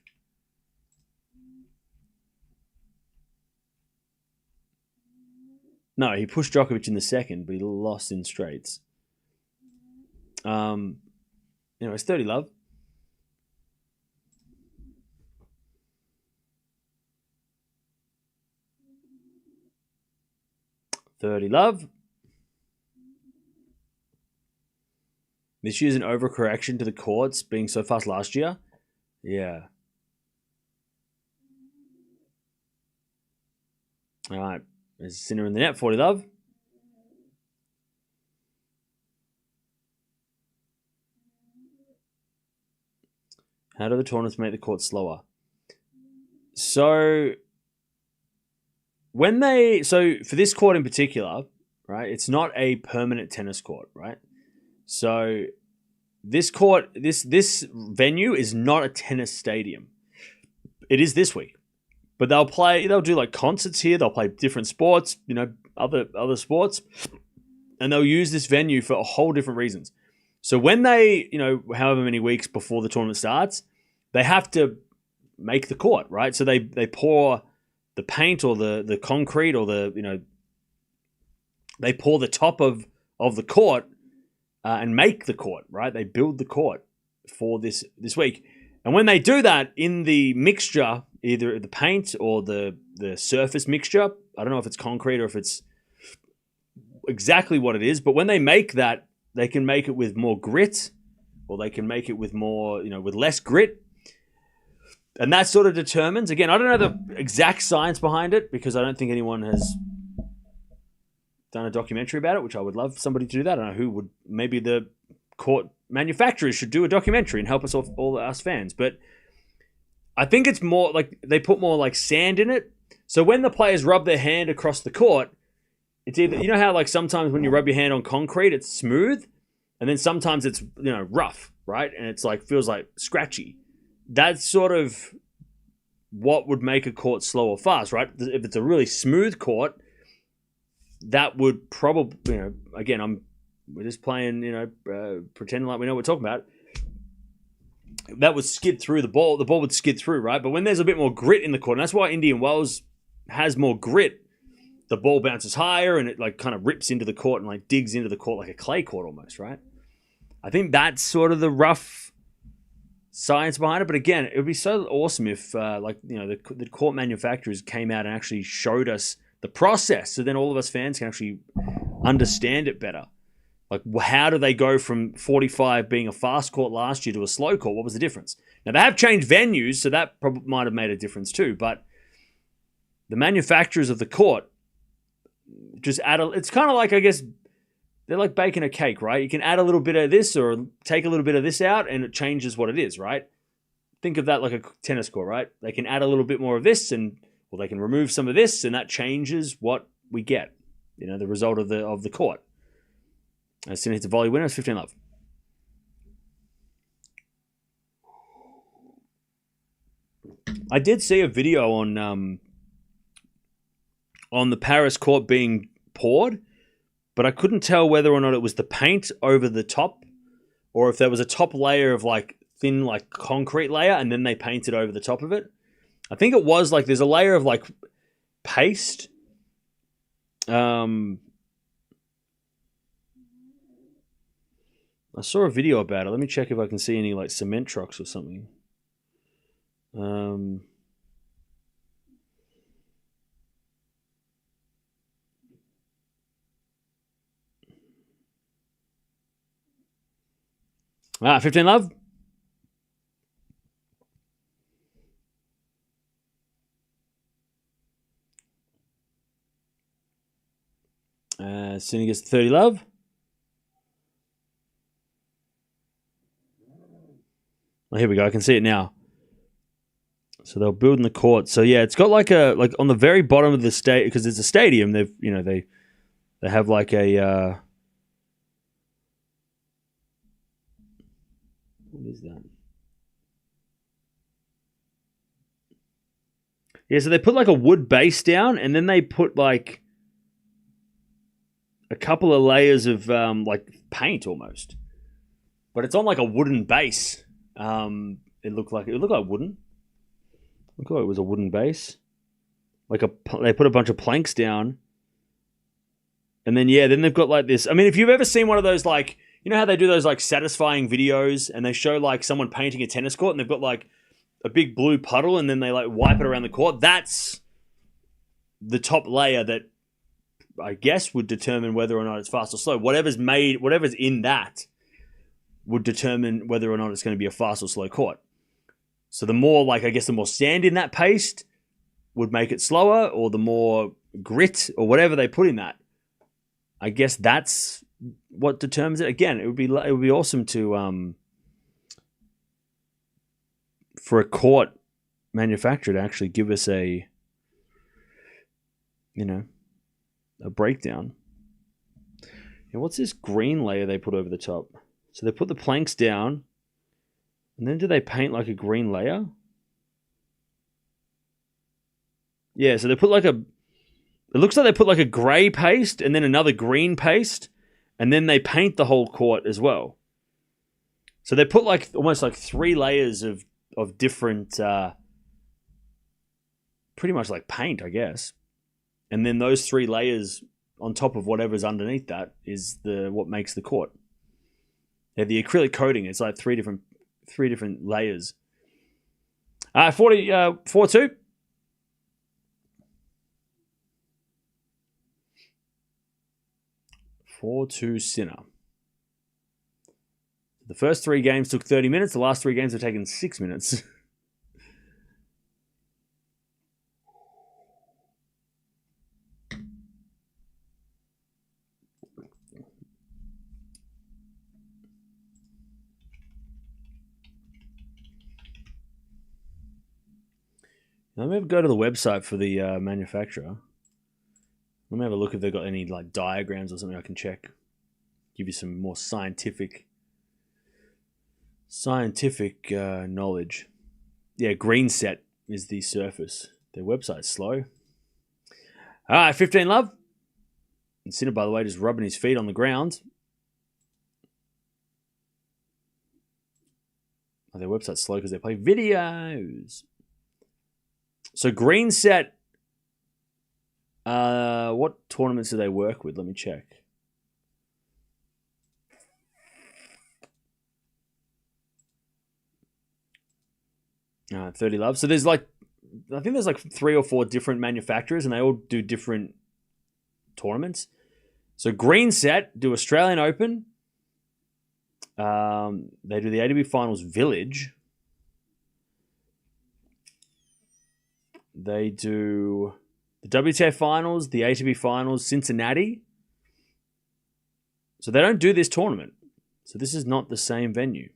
No, he pushed Djokovic in the second, but he lost in straights. Anyways, 30 love. This year's an overcorrection to the courts being so fast last year. Yeah. All right. There's Sinner in the net, 40 love. How do the tournaments make the court slower? So for this court in particular, right, it's not a permanent tennis court, right? So this court, this venue is not a tennis stadium. It is this week. But they'll do like concerts here, they'll play different sports, other sports, and they'll use this venue for a whole different reasons. So when they, however many weeks before the tournament starts, they have to make the court, right? So they pour the paint or the concrete or they pour the top of the court and make the court, right? They build the court for this week. And when they do that in the mixture, either the paint or the surface mixture, I don't know if it's concrete or if it's exactly what it is, but when they make that, they can make it with more grit or they can make it with more, with less grit. And that sort of determines, again, I don't know the exact science behind it because I don't think anyone has done a documentary about it, which I would love somebody to do that. I don't know who would. Maybe the court manufacturers should do a documentary and help us all us fans. But I think it's more like they put more like sand in it. So when the players rub their hand across the court, it's either, how like sometimes when you rub your hand on concrete, it's smooth. And then sometimes it's, rough, right? And it's like, feels like scratchy. That's sort of what would make a court slow or fast, right? If it's a really smooth court, that would probably, again, I'm we're just playing, pretending like we know what we're talking about. That would skid through the ball. The ball would skid through, right? But when there's a bit more grit in the court, and that's why Indian Wells has more grit, the ball bounces higher and it like kind of rips into the court and like digs into the court like a clay court almost, right? I think that's sort of the rough science behind it. But again, it would be so awesome if the court manufacturers came out and actually showed us the process, so then all of us fans can actually understand it better. Like, how do they go from 45 being a fast court last year to a slow court? What was the difference? Now, they have changed venues, so that probably might have made a difference too. But the manufacturers of the court just it's kind of like, I guess, they're like baking a cake, right? You can add a little bit of this or take a little bit of this out and it changes what it is, right? Think of that like a tennis court, right? They can add a little bit more of this or they can remove some of this and that changes what we get, the result of the court. Sinner hits a volley winner. It's 15-love. I did see a video on the Paris court being poured, but I couldn't tell whether or not it was the paint over the top or if there was a top layer of like thin like concrete layer and then they painted over the top of it. I think it was like there's a layer of like paste. I saw a video about it. Let me check if I can see any like cement trucks or something. 15-love. Sinner gets 30-love. Oh, here we go. I can see it now. So they're building the court. So yeah, it's got like on the very bottom of the state, because it's a stadium. They've they have like a what is that? Yeah, so they put like a wood base down, and then they put like a couple of layers of like paint almost, but it's on like a wooden base. It looked like wooden. Looked like it was a wooden base. They put a bunch of planks down, and then then they've got like this. I mean, if you've ever seen one of those, like, how they do those like satisfying videos, and they show like someone painting a tennis court, and they've got like a big blue puddle, and then they like wipe it around the court. That's the top layer that I guess would determine whether or not it's fast or slow. Whatever's in that would determine whether or not it's going to be a fast or slow court. So the more, like, I guess the more sand in that paste would make it slower, or the more grit or whatever they put in that. I guess that's what determines it. Again, it would be awesome to for a court manufacturer to actually give us a breakdown. What's this green layer they put over the top? So they put the planks down, and then do they paint like a green layer? Yeah, so they put like it looks like they put like a grey paste and then another green paste, and then they paint the whole court as well. So they put like almost like 3 layers of different, pretty much like paint, I guess. And then those 3 layers on top of whatever's underneath that is what makes the court. Yeah, the acrylic coating, it's like 3 different layers. 4-2. Sinner. The first 3 games took 30 minutes. The last 3 games have taken 6 minutes. Let me go to the website for the manufacturer. Let me have a look if they've got any like diagrams or something I can check. Give you some more scientific knowledge. Yeah, green set is the surface. Their website's slow. All right, 15-love. And Sinner, by the way, just rubbing his feet on the ground. Oh, their website's slow because they play videos. So green set. What tournaments do they work with? Let me check. Uh, 30 Love. So there's like, I think there's like 3 or 4 different manufacturers, and they all do different tournaments. So green set do Australian Open. They do the ATP Finals Village. They do the WTA Finals, the ATP Finals, Cincinnati. So they don't do this tournament. So this is not the same venue.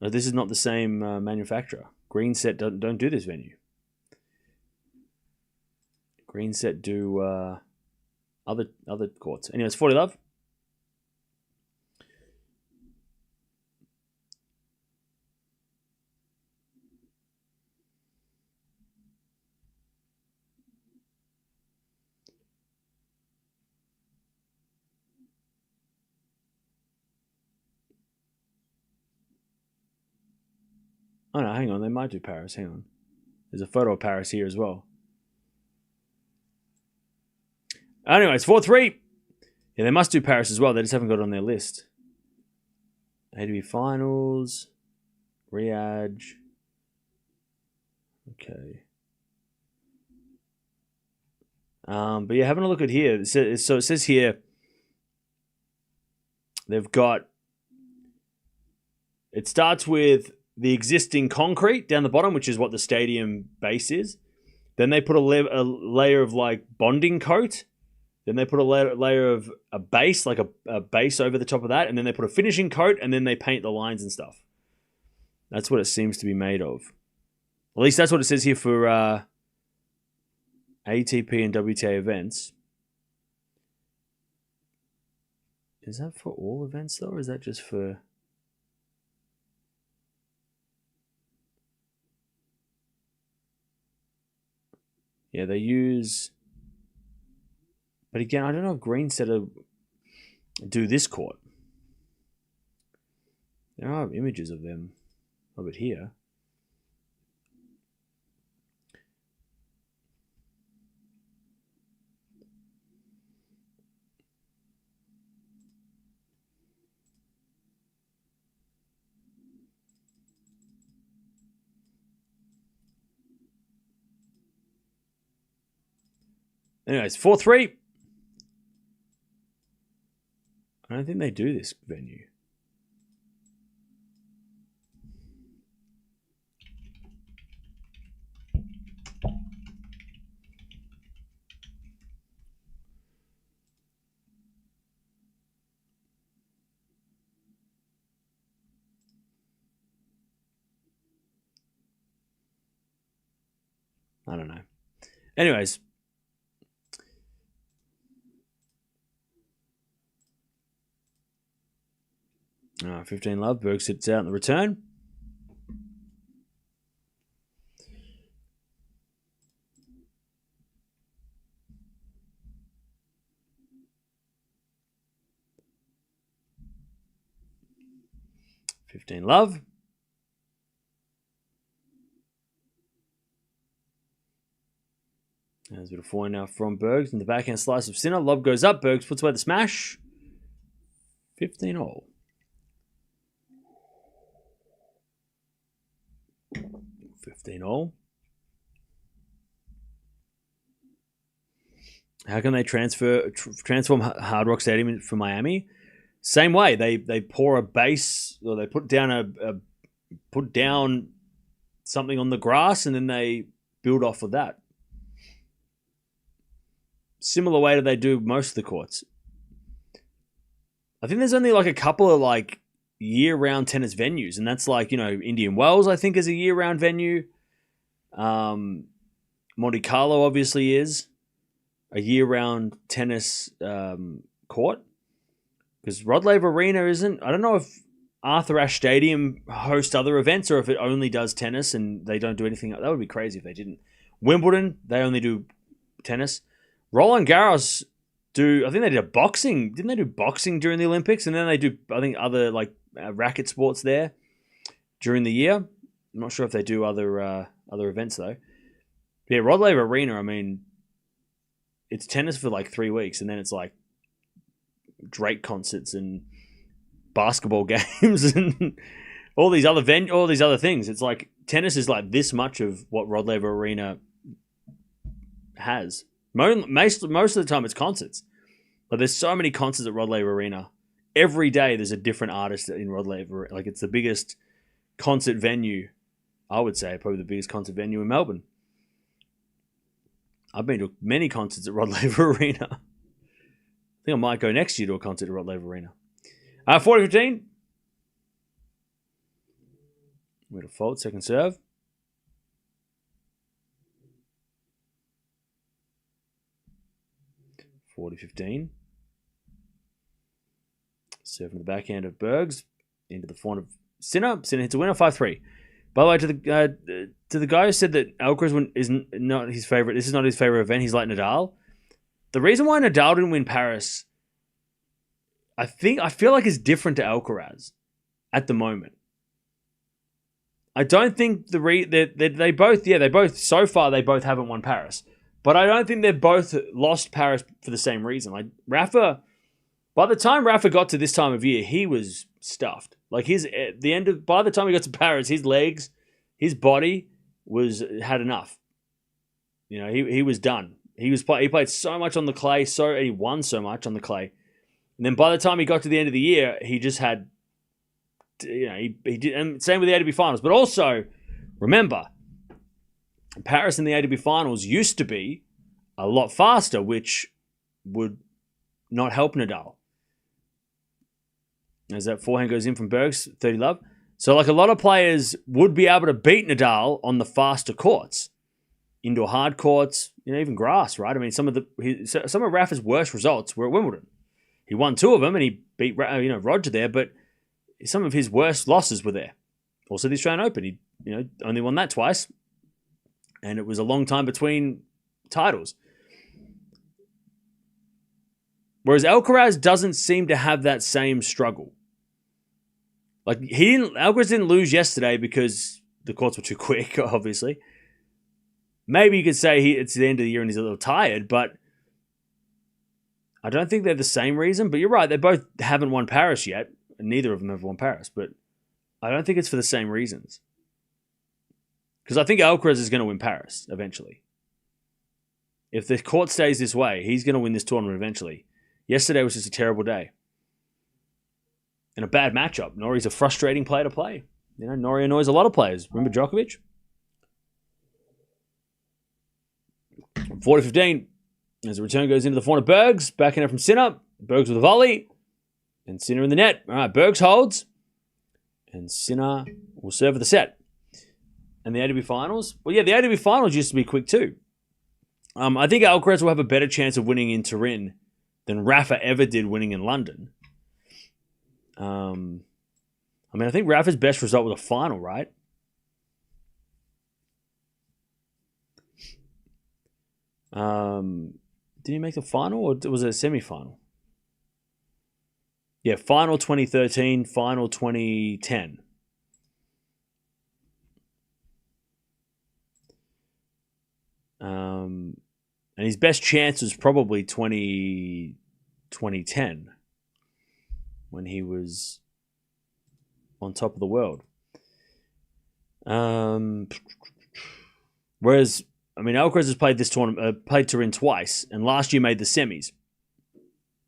No, this is not the same manufacturer. Green Set don't do this venue. Green Set do other courts. Anyways, 40 Love. Oh no, hang on. They might do Paris. Hang on. There's a photo of Paris here as well. Anyways, 4-3. Yeah, they must do Paris as well. They just haven't got it on their list. ATP Finals. Riyadh. Okay. But yeah, having a look at here. So it says here they've got. It starts with the existing concrete down the bottom, which is what the stadium base is. Then they put a layer of like bonding coat. Then they put a layer of a base, like a base over the top of that. And then they put a finishing coat, and then they paint the lines and stuff. That's what it seems to be made of. At least that's what it says here for ATP and WTA events. Is that for all events though, or is that just for... Yeah, they use... But again, I don't know if Green Set do this court. There are images of them of it here. Anyways, 4-3. I don't think they do this venue. I don't know. Anyways. 15 Love. Berg sits out in the return. Love. There's a bit of forehand now from Bergs. In the backhand slice of Sinner. Lob goes up. Bergs puts away the smash. 15 all. 15 all. How can they transform Hard Rock Stadium for Miami? Same way. They pour a base, or they put down put down something on the grass, and then they build off of that. Similar way that they do most of the courts. I think there's only like a couple of like year-round tennis venues, and that's like, Indian Wells, I think, is a year-round venue. Monte Carlo obviously is a year-round tennis court, because Rod Laver Arena isn't. I don't know if Arthur Ashe Stadium hosts other events, or if it only does tennis and they don't do anything. That would be crazy if they didn't. Wimbledon, they only do tennis. Roland Garros I think they did a boxing. Didn't they do boxing during the Olympics? And then they do, I think, other like racket sports there. during the year. I'm not sure if they do other events though. Yeah, Rod Laver Arena. I mean, it's tennis for like 3 weeks, and then it's like Drake concerts and basketball games and all these other things. It's like tennis is like this much of what Rod Laver Arena has. Most of the time, it's concerts. But there's so many concerts at Rod Laver Arena. Every day, there's a different artist in Rod Laver. Like, it's the biggest concert venue, I would say, probably the biggest concert venue in Melbourne. I've been to many concerts at Rod Laver Arena. I think I might go next year to a concert at Rod Laver Arena. 40-15. We're to fault, second serve. 40-15. Serve from the backhand of Bergs into the front of Sinner. Sinner hits a winner, 5-3. By the way, to the guy who said that Alcaraz is not his favorite, this is not his favorite event. He's like Nadal. The reason why Nadal didn't win Paris, I feel like is different to Alcaraz at the moment. I don't think they both so far they both haven't won Paris, but I don't think they've both lost Paris for the same reason. Like Rafa, by the time Rafa got to this time of year, he was stuffed. Like by the time he got to Paris, his legs, his body had enough. You know, he was done. He played so much on the clay, he won so much on the clay, and then by the time he got to the end of the year, he just had. You know, he did, and same with the ATP Finals. But also, remember, Paris in the ATP Finals used to be a lot faster, which would not help Nadal. As that forehand goes in from Bergs, 30 love. So, like a lot of players would be able to beat Nadal on the faster courts, indoor hard courts, you know, even grass, right? I mean, some of Rafa's worst results were at Wimbledon. He won 2 of them, and he beat Roger there, but some of his worst losses were there. Also, the Australian Open, he only won that twice, and it was a long time between titles. Whereas Alcaraz doesn't seem to have that same struggle. Like Alcaraz didn't lose yesterday because the courts were too quick. Obviously, maybe you could say it's the end of the year and he's a little tired, but I don't think they're the same reason. But you're right; they both haven't won Paris yet. Neither of them have won Paris, but I don't think it's for the same reasons. Because I think Alcaraz is going to win Paris eventually. If the court stays this way, he's going to win this tournament eventually. Yesterday was just a terrible day. And a bad matchup. Norrie's a frustrating player to play. You know, Norrie annoys a lot of players. Remember Djokovic? 40-15. As the return goes into the front of Bergs. Backing it from Sinner. Bergs with a volley. And Sinner in the net. All right, Bergs holds. And Sinner will serve for the set. And the ATP Finals? Well, yeah, the ATP Finals used to be quick too. I think Alcaraz will have a better chance of winning in Turin than Rafa ever did winning in London. I think Rafa's best result was a final, right? Did he make the final or was it a semi-final? Yeah, final 2013, final 2010. And his best chance was probably 2010 when he was on top of the world. Whereas, Alcaraz has played this tournament, played Turin twice, and last year made the semis.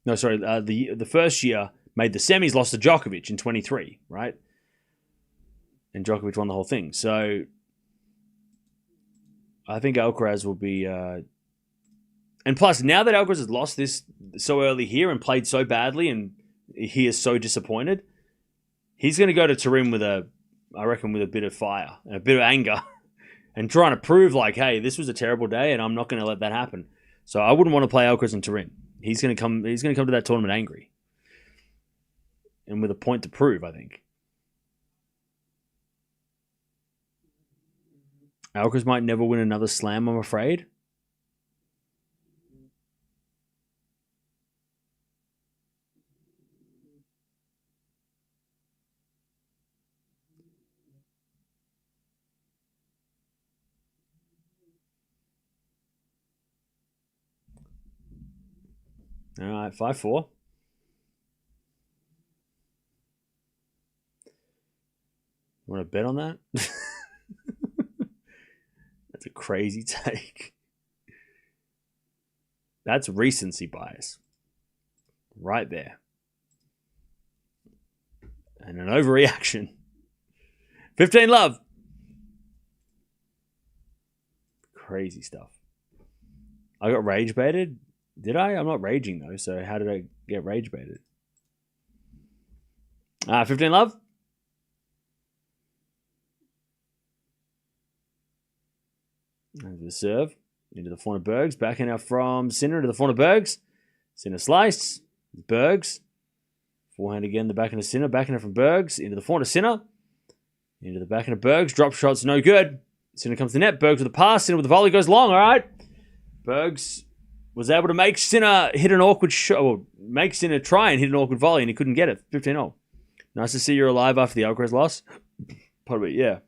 No, sorry, the first year made the semis, lost to Djokovic in 23, right? And Djokovic won the whole thing. So I think Alcaraz will be... and plus, now that Alcaraz has lost this so early here and played so badly and he is so disappointed, he's going to go to Turin with a bit of fire and a bit of anger and trying to prove like, hey, this was a terrible day and I'm not going to let that happen. So I wouldn't want to play Alcaraz in Turin. He's going to come to that tournament angry. And with a point to prove, I think. Alcaraz might never win another slam, I'm afraid. All right, 5-4. Want to bet on that? That's a crazy take. That's recency bias. Right there. And an overreaction. 15 love. Crazy stuff. I got rage baited. Did I? I'm not raging though, so how did I get rage baited? 15 love. There's the serve. Into the corner Bergs. Back in now from Sinner to the corner Bergs. Sinner slice. Bergs. Forehand again, the back end of Sinner. Back end from Bergs. Into the corner Sinner. Into the back end of Bergs. Drop shots, no good. Sinner comes to the net. Bergs with the pass. Sinner with the volley goes long. All right. Bergs was able to make Sinner hit an awkward shot. Or make Sinner try and hit an awkward volley, and he couldn't get it. 15-0. Nice to see you're alive after the Alcaraz loss. Probably, yeah.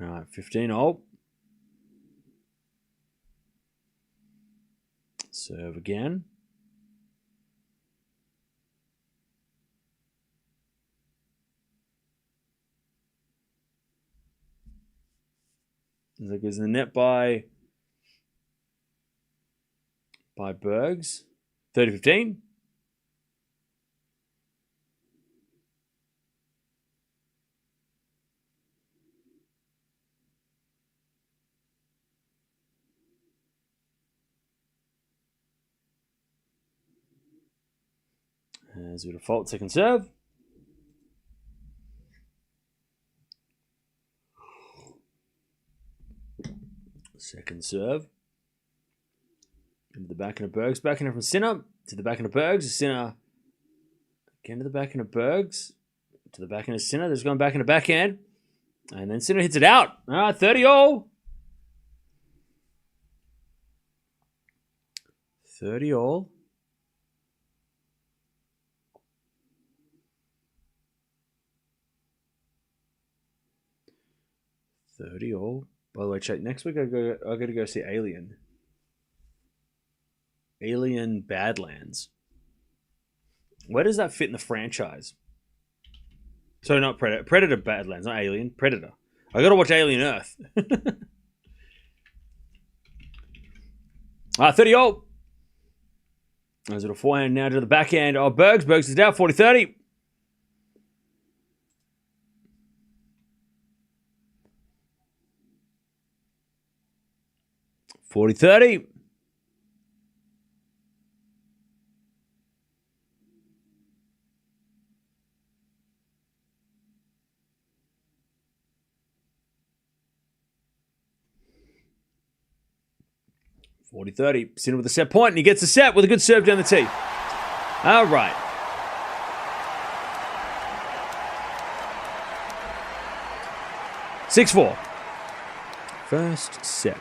All right, 15-0. Serve again. That goes in the net by Bergs. 30-15. As we default, second serve. Second serve. Into the back end of Bergs. Back end from Sinner. To the back end of Bergs. Sinner. Again to the back end of Bergs. To the back end of Sinner. There's going back into backhand. And then Sinner hits it out. All right, 30-all. 30-all. 30-all. By the way, check. Next week I got to go see Alien. Alien Badlands. Where does that fit in the franchise? So not Predator. Predator Badlands, not Alien. Predator. I got to watch Alien Earth. 30-all. There's a forehand now to the backhand of Bergs. Bergs is down 40-30. 40-30. Sinner with a set point, and he gets a set with a good serve down the tee. All right. Six-4. First set.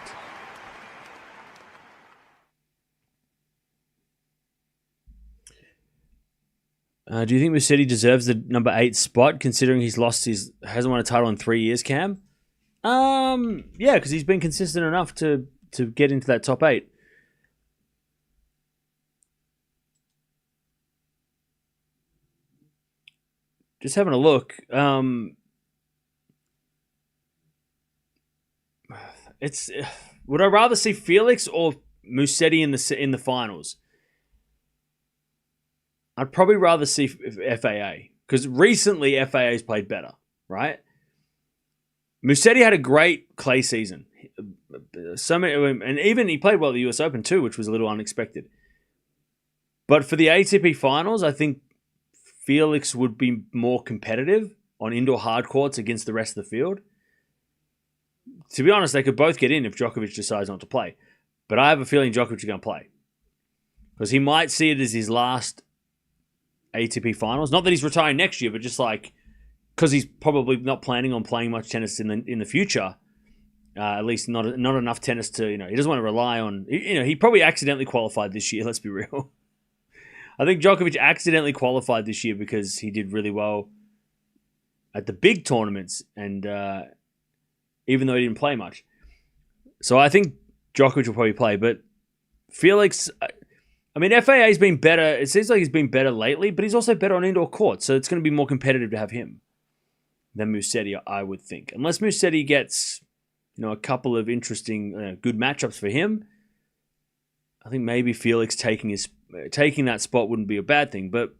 Do you think Musetti deserves the number 8 spot, considering hasn't won a title in 3 years, Cam? Yeah, because he's been consistent enough to get into that top 8. Just having a look. Would I rather see Felix or Musetti in the finals? I'd probably rather see FAA, because recently FAA's played better, right? Musetti had a great clay season. And even he played well at the US Open too, which was a little unexpected. But for the ATP Finals, I think Felix would be more competitive on indoor hard courts against the rest of the field. To be honest, they could both get in if Djokovic decides not to play. But I have a feeling Djokovic is going to play, because he might see it as his last ATP Finals. Not that he's retiring next year, but just like because he's probably not planning on playing much tennis in the future. At least not enough tennis to, he doesn't want to rely on, he probably accidentally qualified this year, let's be real. I think Djokovic accidentally qualified this year because he did really well at the big tournaments, and even though he didn't play much. So I think Djokovic will probably play, but Felix, I mean, FAA's been better. It seems like he's been better lately, but he's also better on indoor court, so it's going to be more competitive to have him than Musetti, I would think. Unless Musetti gets, a couple of interesting, good matchups for him, I think maybe Felix taking that spot wouldn't be a bad thing. But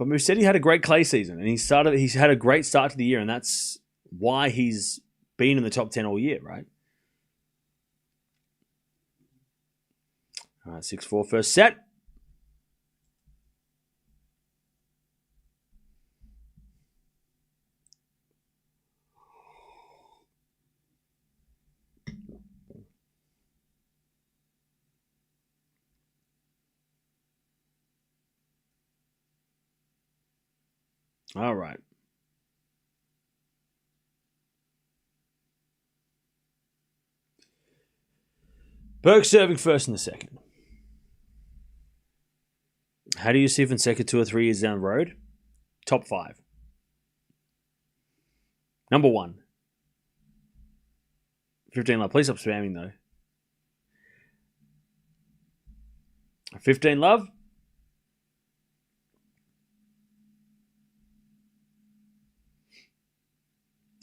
Musetti had a great clay season, and he's had a great start to the year, and that's why he's been in the top 10 all year, right? All right, 6-4 first set. All right. Berg serving first in the second. How do you see Fonseca 2 or 3 years down the road? Top 5. Number 1. 15 love. Please stop spamming though. 15 love.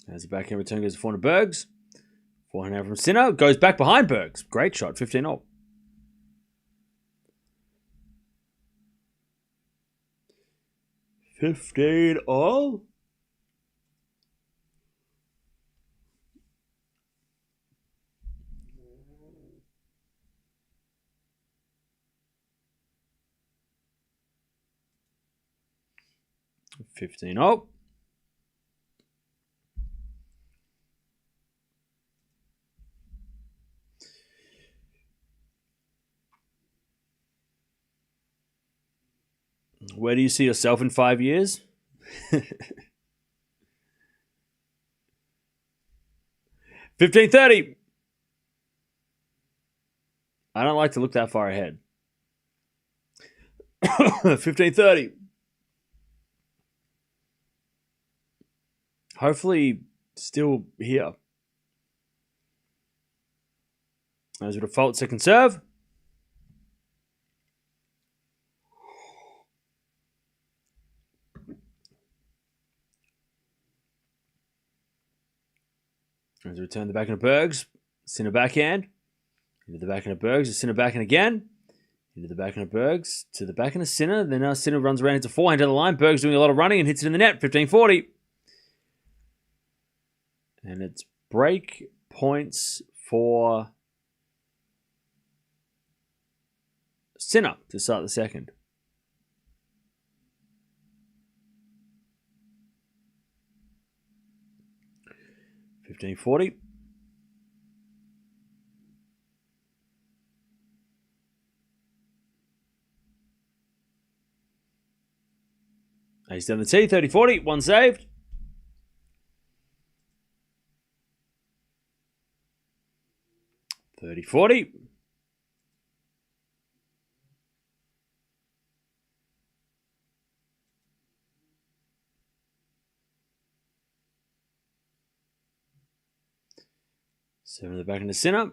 As the backhand return goes to forehand Bergs. Forehand from Sinner. Goes back behind Bergs. Great shot. 15 all. $15 all. $15 all. Where do you see yourself in 5 years? 15:30. I don't like to look that far ahead. 15:30. Hopefully, still here. As a default second serve. As a return the backhand of Bergs. Sinner backhand. Into the backhand of Bergs. Sinner backhand again. Into the backhand of Bergs. To the backhand of Sinner. Then now Sinner runs around into forehand to the line. Bergs doing a lot of running and hits it in the net. 15:40. And it's break points for Sinner to start the second. $15.40. He's done the tee. 30-40. One saved. $30.40. Seven at the back into Sinner.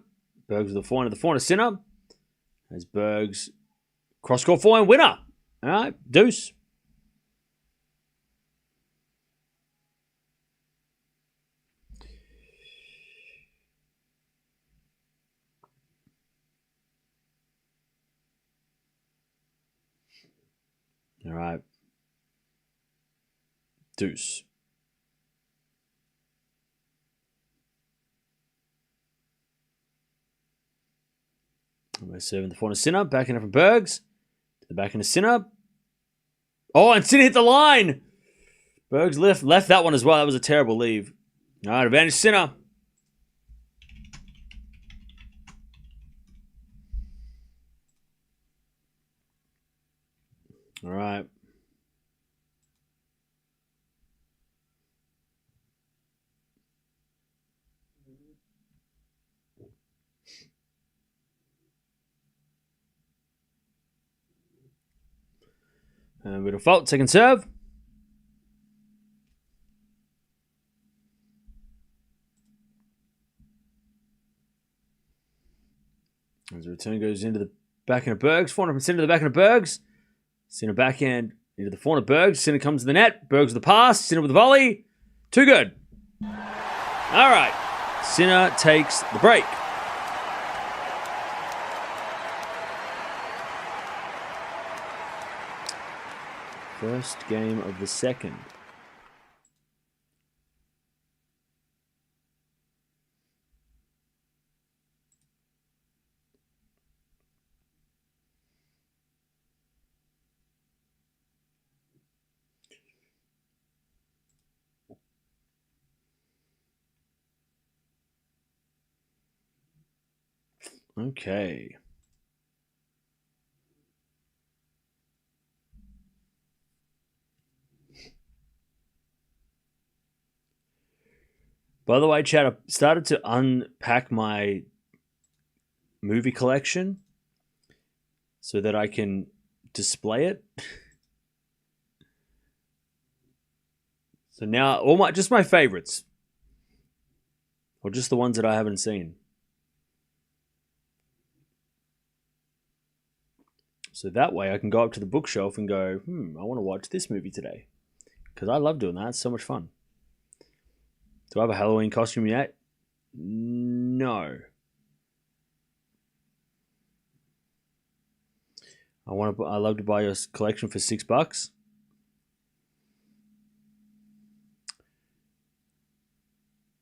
Bergs with the forehand at the forehand of Sinner. As Bergs cross-court forehand winner. All right, deuce. All right. Deuce. Almost serving the forehand of Sinner. Backing up from Bergs. To the backhand of Sinner. Oh, and Sinner hit the line. Bergs left that one as well. That was a terrible leave. All right, advantage Sinner. All right. And with a fault, second serve. As the return goes into the backhand of Bergs. 400% into the backhand of Bergs. Sinner backhand into the forehand of Bergs. Sinner comes to the net. Bergs with the pass. Sinner with the volley. Too good. All right. Sinner takes the break. First game of the second. Okay. By the way, Chad, I started to unpack my movie collection so that I can display it. So now just my favorites. Or just the ones that I haven't seen. So that way I can go up to the bookshelf and go, I want to watch this movie today. Because I love doing that. It's so much fun. Do I have a Halloween costume yet? No. I love to buy your collection for $6.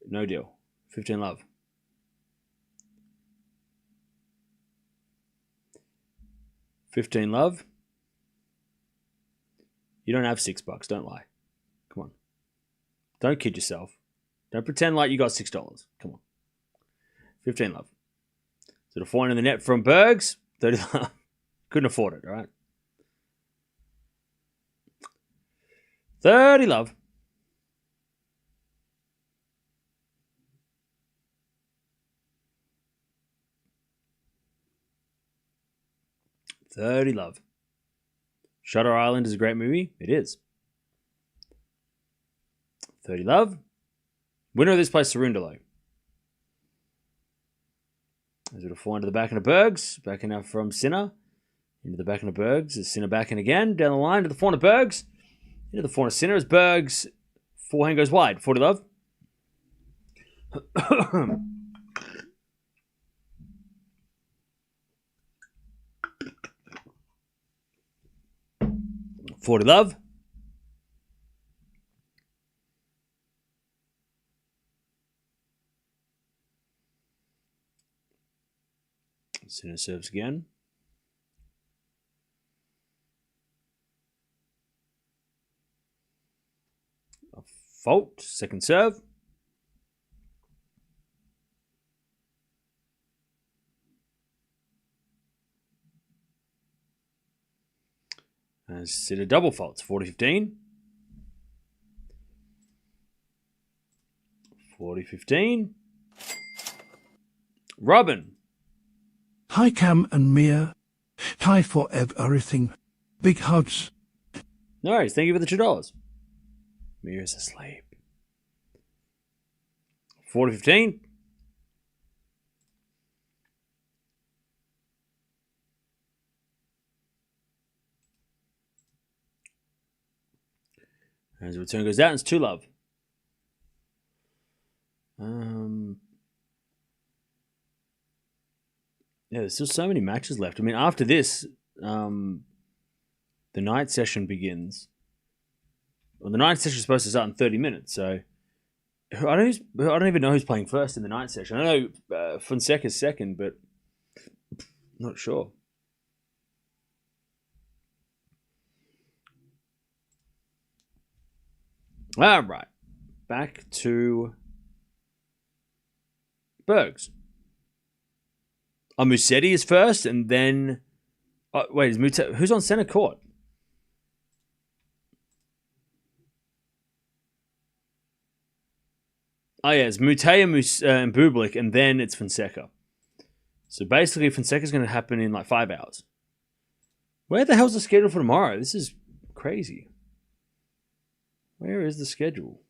No deal. 15 love. $15 You don't have $6. Don't lie. Come on. Don't kid yourself. Don't pretend like you got $6. Come on. 15 love. So the forehand in the net from Bergs. 30 love. Couldn't afford it, all right? 30 love. $30 love. Shutter Island is a great movie. It is. 30 love. Winner of this place, Cerundolo. As it a forehand to the backhand of Bergs. Backhand out from Sinner. Into the backhand of Bergs. As Sinner backhand again. Down the line to the forehand of Bergs. Into the forehand of Sinner as Bergs. Forehand goes wide. 40 love. 40 love. Sinner serves again. A fault. Second serve. And Sinner double faults. 40-15. 40-15. Robin. Hi, Cam and Mia. Hi for everything. Big hugs. No worries. Thank you for the $2. Mirra's asleep. 40-15. As the return goes out, it's 2 love. Yeah, there's still so many matches left. I mean, after this, the night session begins. Well, the night session is supposed to start in 30 minutes, so I don't even know who's playing first in the night session. I know Fonseca's second, but I'm not sure. All right, back to Bergs. Musetti is first, and then wait, who's on center court? Oh yeah, it's Mute and Bublik, and then it's Fonseca. So basically, Fonseca's going to happen in like 5 hours. Where the hell's the schedule for tomorrow? This is crazy. Where is the schedule?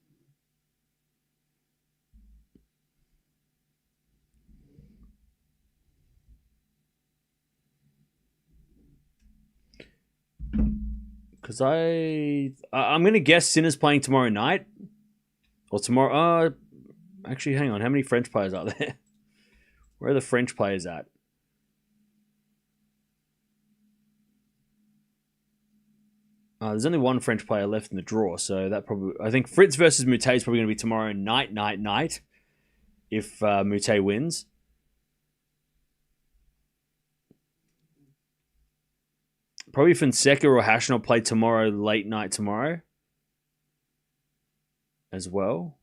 Because I'm going to guess Sinner's playing tomorrow night. Or tomorrow. Actually, hang on. How many French players are there? Where are the French players at? There's only one French player left in the draw, so that probably... I think Fritz versus Moutet is probably going to be tomorrow night, if Moutet wins. Probably Fonseca or Hashnell play tomorrow, late night tomorrow. As well.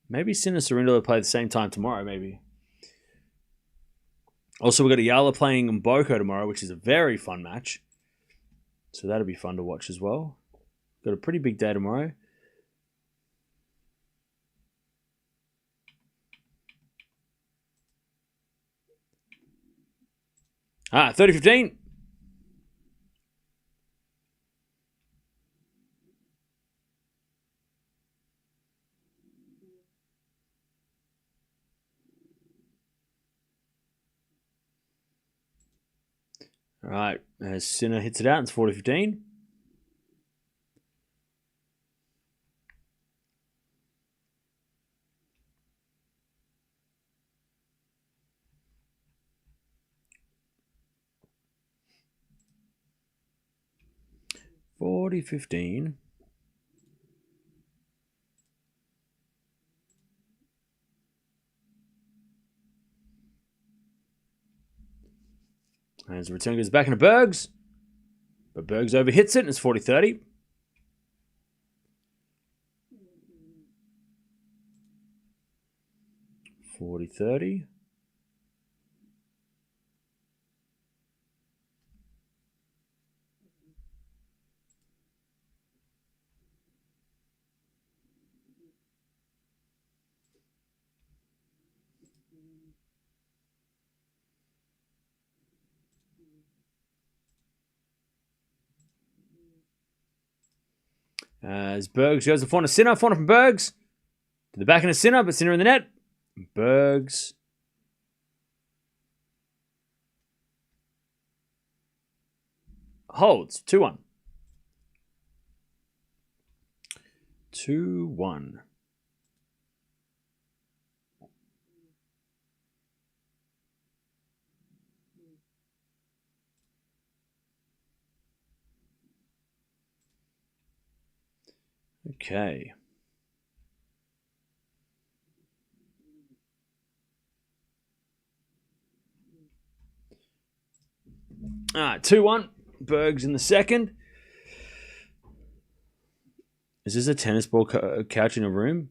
Maybe Sinner Sorrento play at the same time tomorrow, maybe. Also, we've got Eala playing Mboko tomorrow, which is a very fun match. So that'll be fun to watch as well. Got a pretty big day tomorrow. 30-15. All right, as Sinner hits it out, it's 40-15. As the return goes back into Bergs. But Bergs overhits it and it's 40-30. As Bergs goes to the front of Sinner from Bergs. To the back end of Sinner, but Sinner in the net. Bergs. Holds. 2-1. 2-1. Okay. All right, 2-1. Bergs in the second. Is this a tennis ball couch in a room?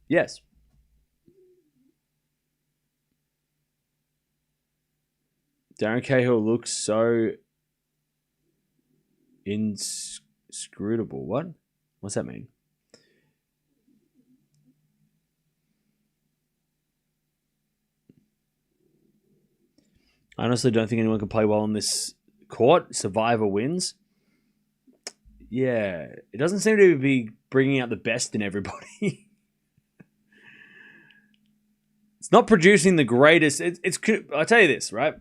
Yes. Darren Cahill looks so inscrutable. What? What's that mean? I honestly don't think anyone can play well on this court. Survivor wins. Yeah, it doesn't seem to be bringing out the best in everybody. It's not producing the greatest. I'll tell you this, right?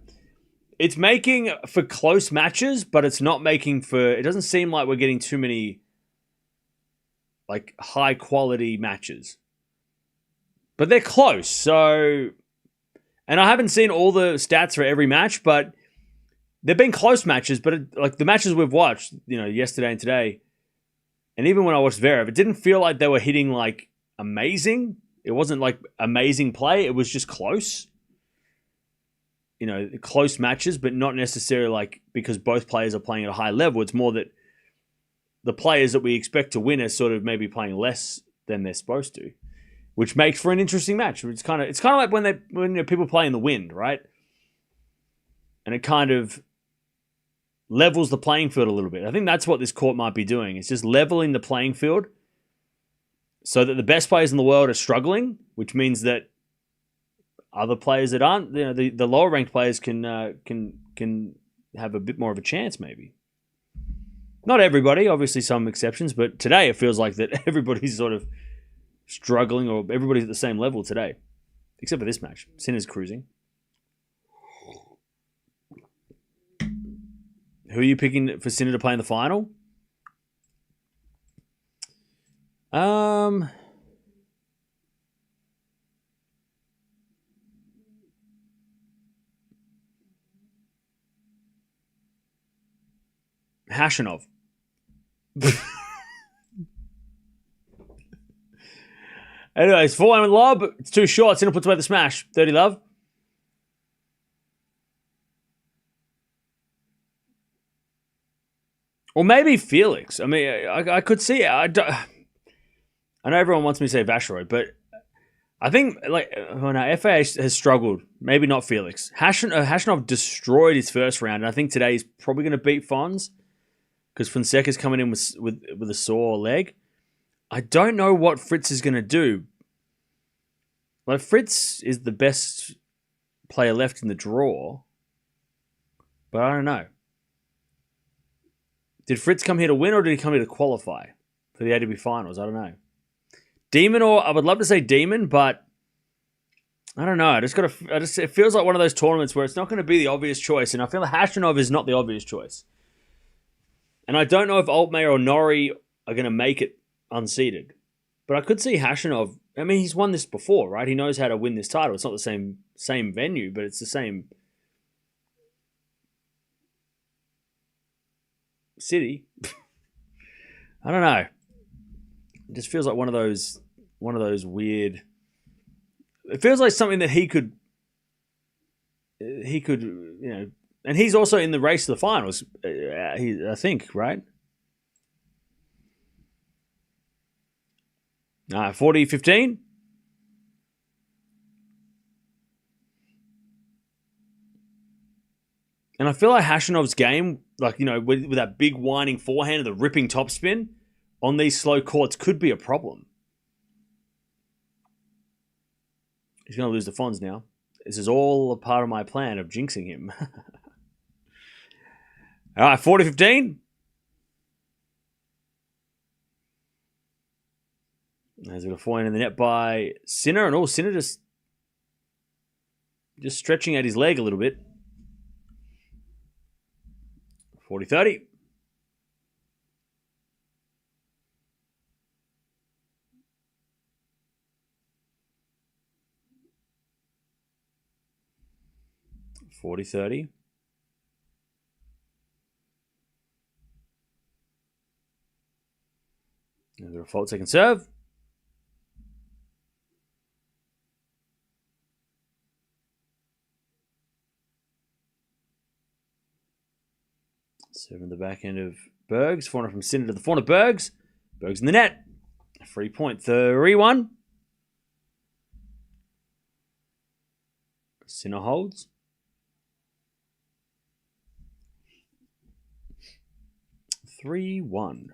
It's making for close matches, but it's not making for... It doesn't seem like we're getting too many like high quality matches. But they're close, so... And I haven't seen all the stats for every match, but they've been close matches. But like the matches we've watched, yesterday and today, and even when I watched Zverev, it didn't feel like they were hitting like amazing. It wasn't like amazing play. It was just close. Close matches, but not necessarily like because both players are playing at a high level. It's more that the players that we expect to win are sort of maybe playing less than they're supposed to, which makes for an interesting match. It's kind of like when people play in the wind, right? And it kind of levels the playing field a little bit. I think that's what this court might be doing. It's just leveling the playing field so that the best players in the world are struggling, which means that other players that aren't, the lower ranked players can have a bit more of a chance, maybe. Not everybody, obviously some exceptions, but today it feels like that everybody's sort of struggling, or everybody's at the same level today, except for this match. Sinner's cruising. Who are you picking for Sinner to play in the final? Hashanov. Anyways, 4-1 with lob. It's too short. Sinner puts away the smash. 30 love. Or maybe Felix. I mean, I could see it. I know everyone wants me to say Vacheroy, but I think FAH has struggled. Maybe not Felix. Hashanov destroyed his first round, and I think today he's probably going to beat Fons because Fonseca's coming in with a sore leg. I don't know what Fritz is going to do. Like, Fritz is the best player left in the draw, but I don't know. Did Fritz come here to win, or did he come here to qualify for the ATP Finals? I don't know. Demon, or I would love to say Demon, but I don't know. It feels like one of those tournaments where it's not going to be the obvious choice, and I feel like Hashanov is not the obvious choice. And I don't know if Altmaier or Norrie are going to make it unseeded, but I could see Hashanov. I mean, he's won this before, right? He knows how to win this title. It's not the same venue, but it's the same city. I don't know. It just feels like one of those weird. It feels like something that he could, and he's also in the race to the finals. I think, right? 40-15. And I feel like Hashanov's game, with that big winding forehand and the ripping topspin on these slow courts could be a problem. He's going to lose the Fons now. This is all a part of my plan of jinxing him. All right, 40-15. There's a bit of forehand in the net by Sinner, and Sinner just stretching out his leg a little bit. 40-30. There's a fault second serve. Serving the back end of Bergs. Forehand from Sinner to the forehand of Bergs. Bergs in the net. 3 point. 3-1. Sinner holds. Three one.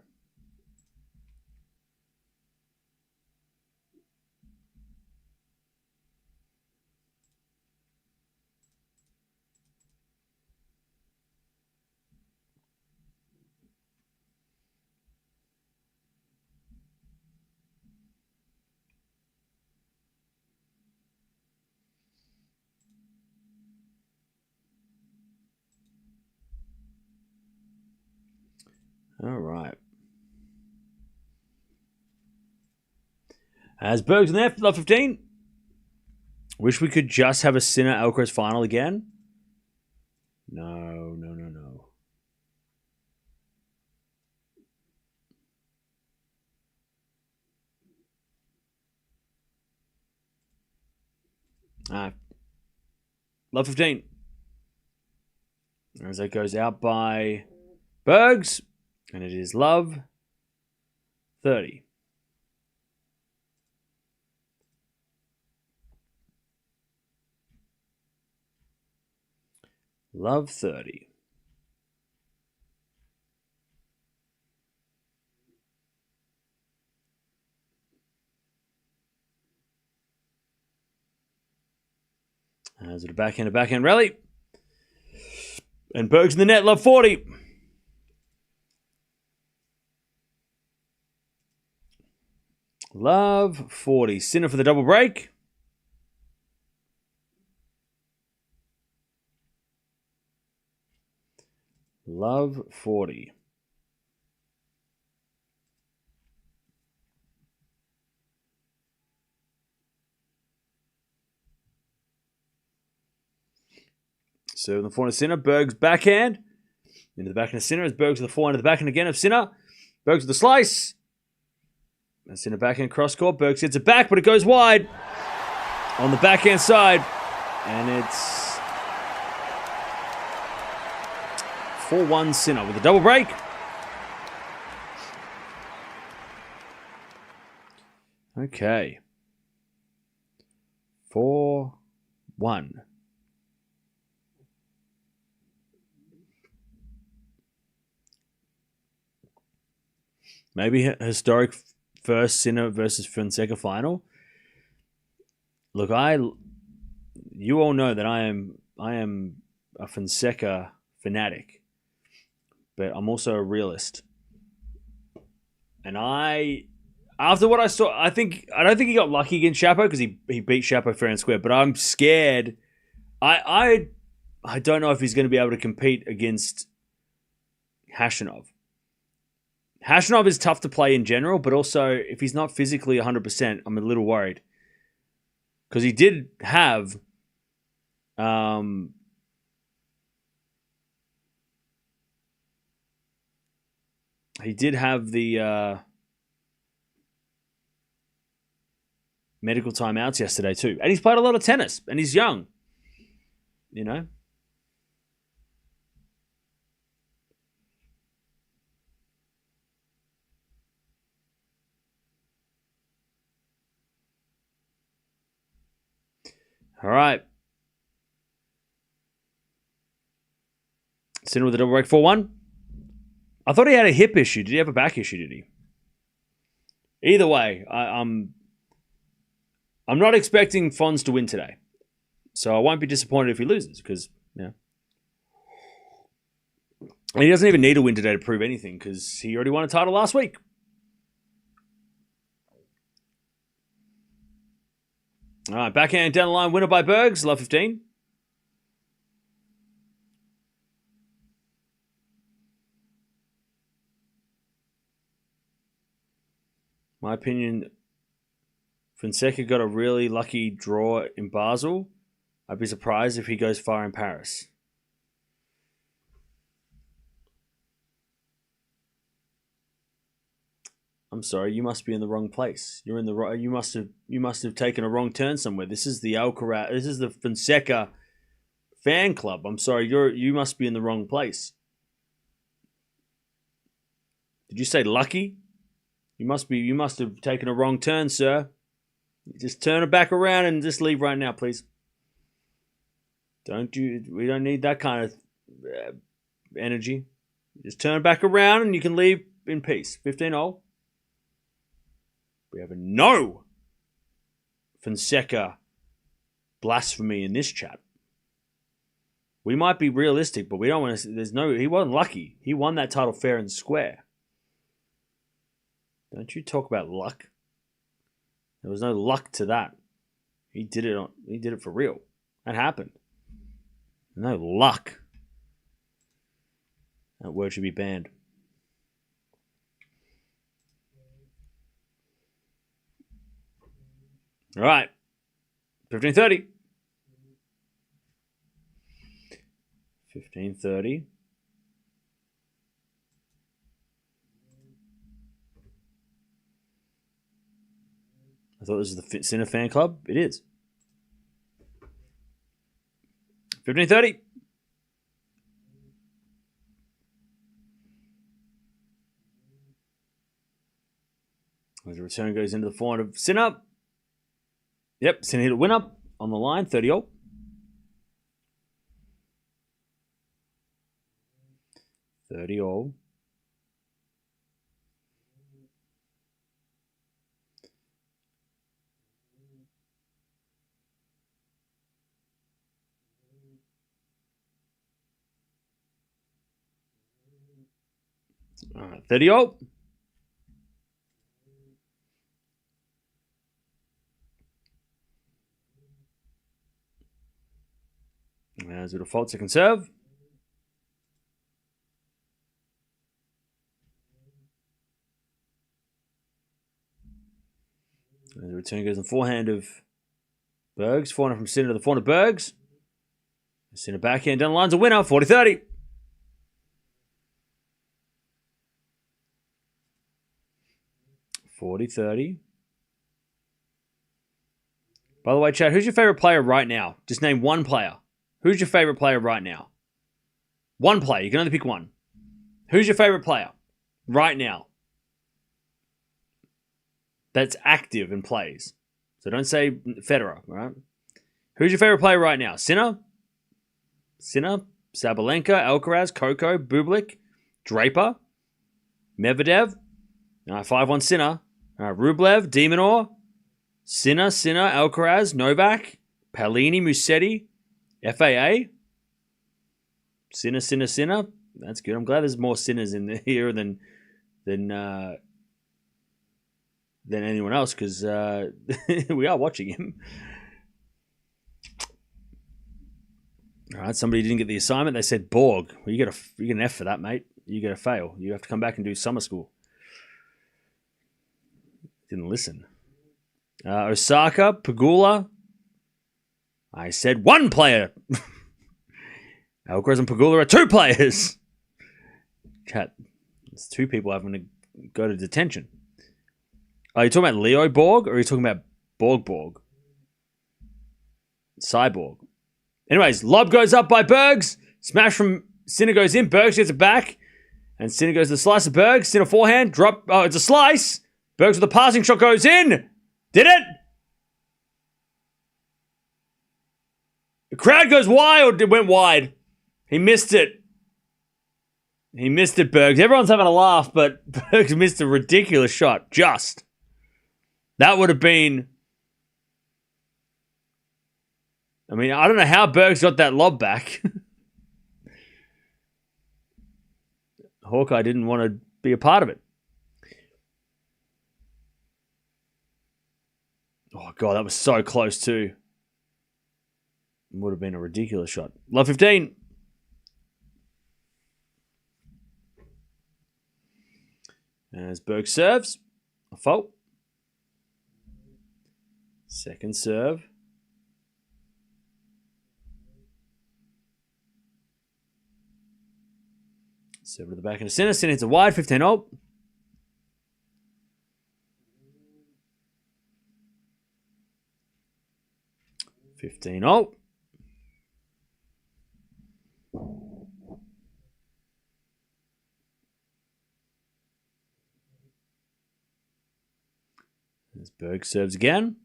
All right. As Bergs in there, love 15. Wish we could just have a Sinner Alcaraz final again. No. Love 15. As that goes out by Bergs. And it is love 30. Love 30. As a backhand rally. And Bergs in the net, love 40. Love 40. Sinner for the double break. Love 40. So the forehand of Sinner, Bergs backhand. Into the backhand of Sinner as Bergs with the forehand of the backhand again of Sinner. Bergs with the slice. And Sinner backhand cross court. Bergs hits it back, but it goes wide on the backhand side. And it's 4-1 Sinner with a double break. Okay. 4-1. Maybe historic first Sinner versus Fonseca final. Look, you all know that I am a Fonseca fanatic, but I'm also a realist. And after what I saw, I don't think he got lucky against Shapo because he beat Shapo fair and square. But I'm scared. I don't know if he's going to be able to compete against Khachanov. Khachanov is tough to play in general, but also if he's not physically 100%, I'm a little worried. Because he did have the medical timeouts yesterday too. And he's played a lot of tennis, and he's young. You know? All right. Sinner with a double break 4-1. I thought he had a hip issue. Did he have a back issue, did he? Either way, I'm not expecting Fons to win today. So I won't be disappointed if he loses because, yeah. And he doesn't even need a win today to prove anything because he already won a title last week. All right, backhand down the line, winner by Bergs, love 15. My opinion, Fonseca got a really lucky draw in Basel. I'd be surprised if he goes far in Paris. I'm sorry, you must be in the wrong place. You're in the right. You must have taken a wrong turn somewhere. This is the Alcaraz. This is the Fonseca fan club. I'm sorry, you must be in the wrong place. Did you say lucky? You must have taken a wrong turn, sir. Just turn it back around and just leave right now, please. We don't need that kind of energy. Just turn it back around and you can leave in peace. 15-0. We have a no Fonseca blasphemy in this chat. We might be realistic, but we don't want to. He wasn't lucky. He won that title fair and square. Don't you talk about luck. There was no luck to that. He did it for real. That happened. No luck. That word should be banned. All right. 15:30. 15:30. I thought this was the Sinner fan club. It is. 15:30. As the return goes into the forehand of Sinner. Yep, Sinner hit a winner on the line, 30-0. 30-0. All right, 30-0. As a default second serve. The return goes in the forehand of Bergs. Forehand from Sinner to the forehand of Bergs. Sinner backhand down the line's a winner. 40-30. By the way, Chad, who's your favorite player right now? Just name one player. Who's your favorite player right now? One player. You can only pick one. Who's your favorite player right now that's active and plays? So don't say Federer, right? Who's your favorite player right now? Sinner, Sabalenka, Alcaraz, Coco, Bublik, Draper, Medvedev. 5-1 Sinner. Rublev, Demonor, Sinner, Alcaraz, Novak, Palini, Musetti, FAA. Sinner. That's good. I'm glad there's more Sinners in here than anyone else, because we are watching him. All right, somebody didn't get the assignment. They said Borg. Well, you get an F for that, mate. You get a fail. You have to come back and do summer school. Didn't listen. Osaka, Pegula. I said one player. Alcaraz and Pegula are two players. Chat. It's two people having to go to detention. Are you talking about Leo Borg or are you talking about Borg? Cyborg. Anyways, lob goes up by Bergs. Smash from Sinner goes in. Bergs gets it back. And Sinner goes to the slice of Bergs. Sinner forehand. Drop. Oh, it's a slice. Bergs with the passing shot goes in. Did it? The crowd goes wide, or it went wide. He missed it. Bergs. Everyone's having a laugh, but Bergs missed a ridiculous shot. Just. That would have been... I mean, I don't know how Bergs got that lob back. Hawkeye didn't want to be a part of it. Oh, God, that was so close, too. It would have been a ridiculous shot. Love 15. As Berg serves. A fault. Second serve. Serve to the back of the Sinner. Sinner hits a wide. 15-0. As Berg serves again.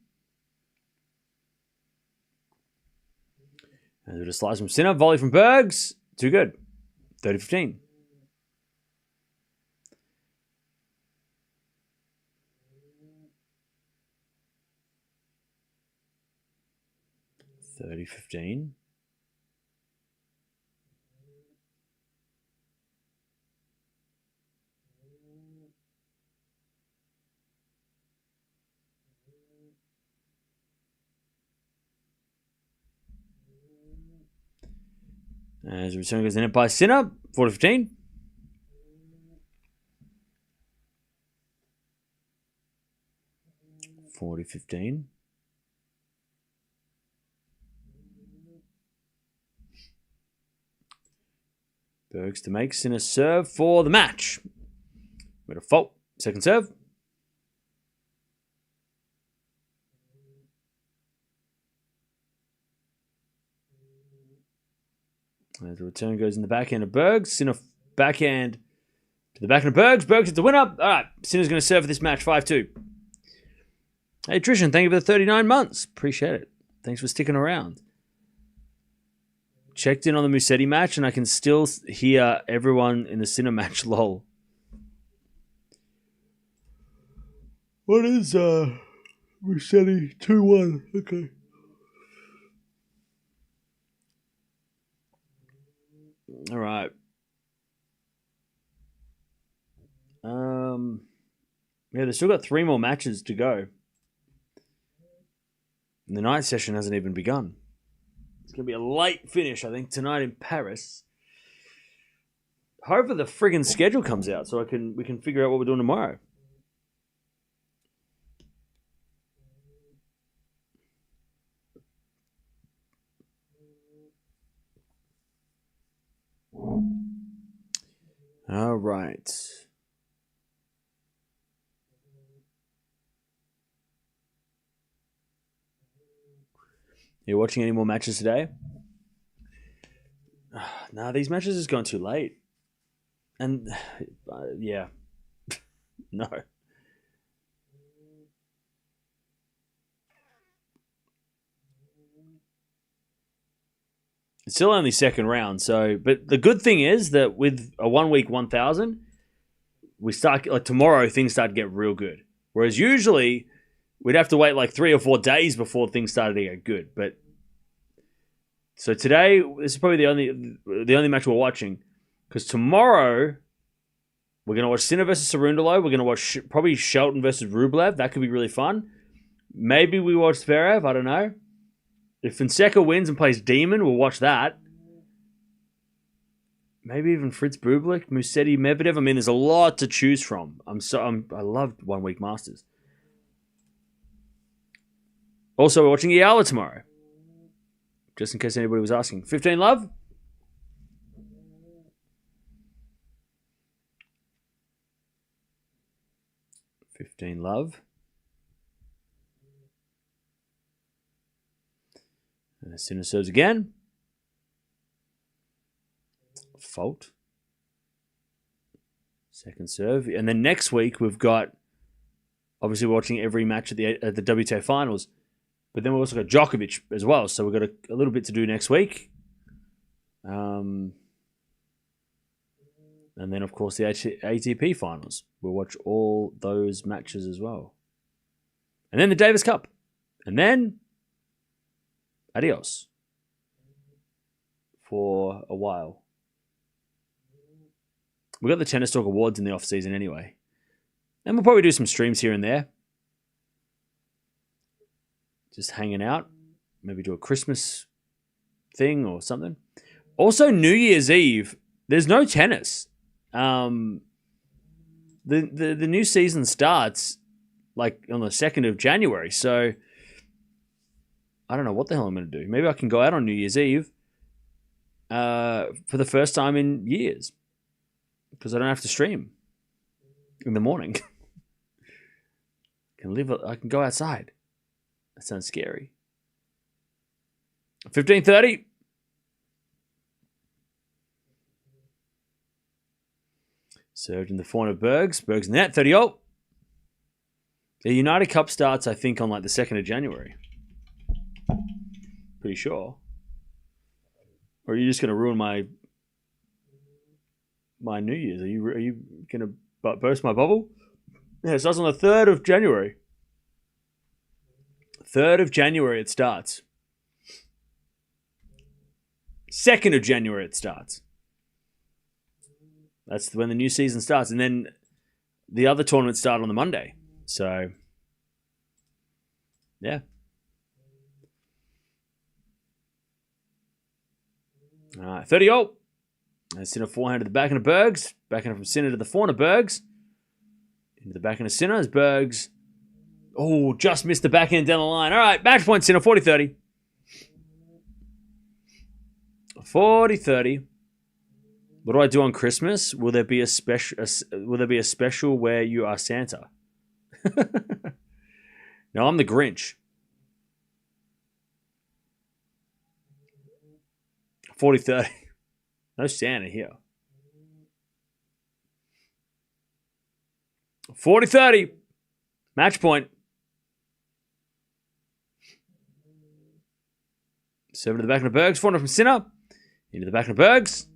And there's a slice from Sinner. Volley from Bergs. Too good. 30-15. As the return goes in it by Sinner. 40-15. Bergs to make Sinner serve for the match. With a fault. Second serve. As the return goes in the backhand of Bergs. Sinner backhand to the backhand of Bergs. Bergs is the winner. All right. Sinner's going to serve for this match. 5-2. Hey, Trishan, thank you for the 39 months. Appreciate it. Thanks for sticking around. Checked in on the Musetti match, and I can still hear everyone in the Sinner match. Lol. What is Musetti 2-1? Okay. All right. Yeah, they've still got 3 more matches to go. And the night session hasn't even begun. It's going to be a late finish, I think, tonight in Paris. Hopefully the friggin' schedule comes out so we can figure out what we're doing tomorrow. All right. You watching any more matches today? No, these matches has gone too late. And yeah, no. It's still only second round, so but the good thing is that with a 1 week 1000, we start like tomorrow things start to get real good. Whereas usually we'd have to wait like 3 or 4 days before things started to get good. But so today, this is probably the only match we're watching, because tomorrow we're going to watch Sinner versus Cerundolo. We're going to watch probably Shelton versus Rublev. That could be really fun. Maybe we watch Zverev. I don't know. If Fonseca wins and plays Demon, we'll watch that. Maybe even Fritz Bublik, Musetti, Medvedev. I mean, there's a lot to choose from. I love 1 week Masters. Also, we're watching Eala tomorrow. Just in case anybody was asking. 15 love. And Sinner serves again. Fault. Second serve. And then next week we've got, obviously we're watching every match at the WTA Finals. But then we've also got Djokovic as well. So we've got a little bit to do next week. And then, of course, the ATP Finals. We'll watch all those matches as well. And then the Davis Cup. And then adios for a while. We got the Tennis Talk Awards in the off season anyway. And we'll probably do some streams here and there. Just hanging out. Maybe do a Christmas thing or something. Also, New Year's Eve, there's no tennis. The new season starts like on the 2nd of January. So I don't know what the hell I'm going to do. Maybe I can go out on New Year's Eve for the first time in years, because I don't have to stream in the morning. I can go outside. That sounds scary. 15:30. Served in the Fauna Bergs. Bergs in that 30-0. The United Cup starts, I think, on like the 2nd of January. Pretty sure. Or are you just going to ruin my New Year's? Are you going to burst my bubble? Yeah, it starts on the 3rd of January. 3rd of January it starts. 2nd of January it starts. That's when the new season starts. And then the other tournaments start on the Monday. So, yeah. All right, 30-0. And Sinner forehand to the backhand of Bergs. Backhand from Sinner to the forehand of Bergs. Into the backhand of Sinner as Bergs. Oh, just missed the backhand down the line. All right, match point Sinner, 40-30. 40-30. What do I do on Christmas? Will there be a special where you are Santa? No, I'm the Grinch. 40-30. No Santa here. 40-30. Match point. Serve to the backhand of Bergs. Forehand from Sinner. Into the backhand of Bergs.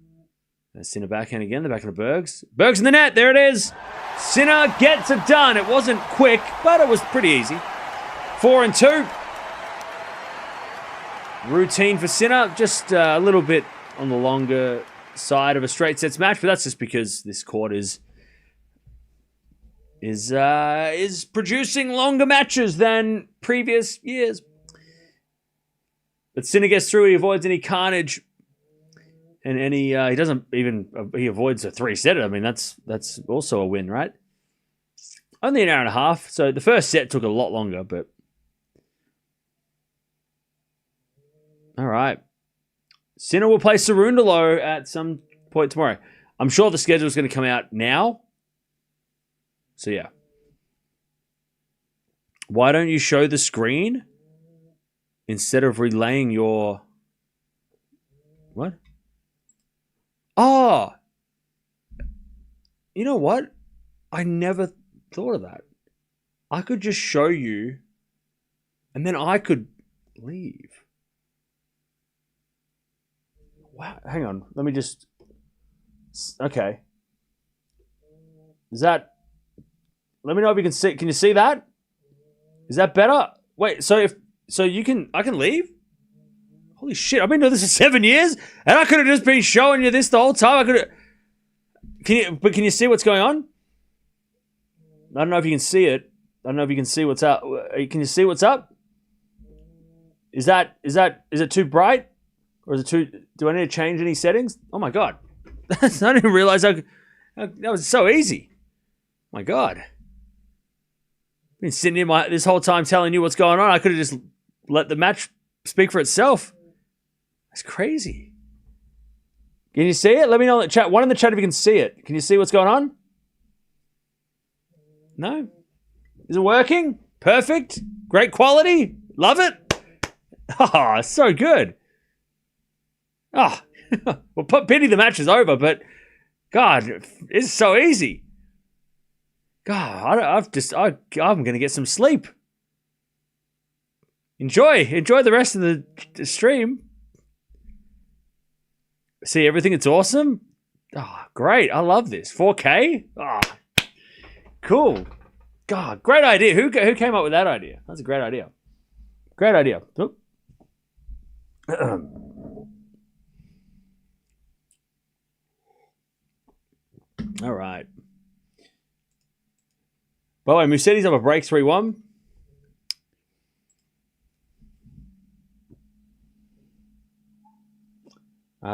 And Sinner backhand again. The backhand of Bergs. Bergs in the net. There it is. Sinner gets it done. It wasn't quick, but it was pretty easy. 4-2. Routine for Sinner. Just a little bit on the longer side of a straight sets match, but that's just because this court is producing longer matches than previous years. But Sinner gets through. He avoids any carnage, and any he avoids a 3-setter. I mean, that's also a win, right? Only an hour and a half. So the first set took a lot longer, but all right. Sinner will play Cerundolo at some point tomorrow. I'm sure the schedule is going to come out now. So, yeah. Why don't you show the screen instead of relaying your... What? Oh! You know what? I never thought of that. I could just show you, and then I could leave. Wow, hang on. Let me just... Okay. Is that... Let me know if you can see... Can you see that? Is that better? Wait, so you can... I can leave? Holy shit, I've been doing this for 7 years, and I could have just been showing you this the whole time. I could have... Can you see what's going on? I don't know if you can see it. I don't know if you can see what's up. Can you see what's up? Is it too bright? Or is it too... Do I need to change any settings? Oh my god. I didn't even realize that was so easy. My god. I've been sitting here this whole time telling you what's going on. I could have just let the match speak for itself. That's crazy. Can you see it? Let me know in the chat. One in the chat if you can see it. Can you see what's going on? No? Is it working? Perfect? Great quality? Love it? Oh, so good. Oh, well, pity the match is over, but God, it's so easy. God, I'm going to get some sleep. Enjoy the rest of the stream. See everything? It's awesome. Oh, great. I love this. 4K? Oh, cool. God, great idea. Who came up with that idea? That's a great idea. Great idea. Oop. All right. By the way, Musetti's up a break 3-1.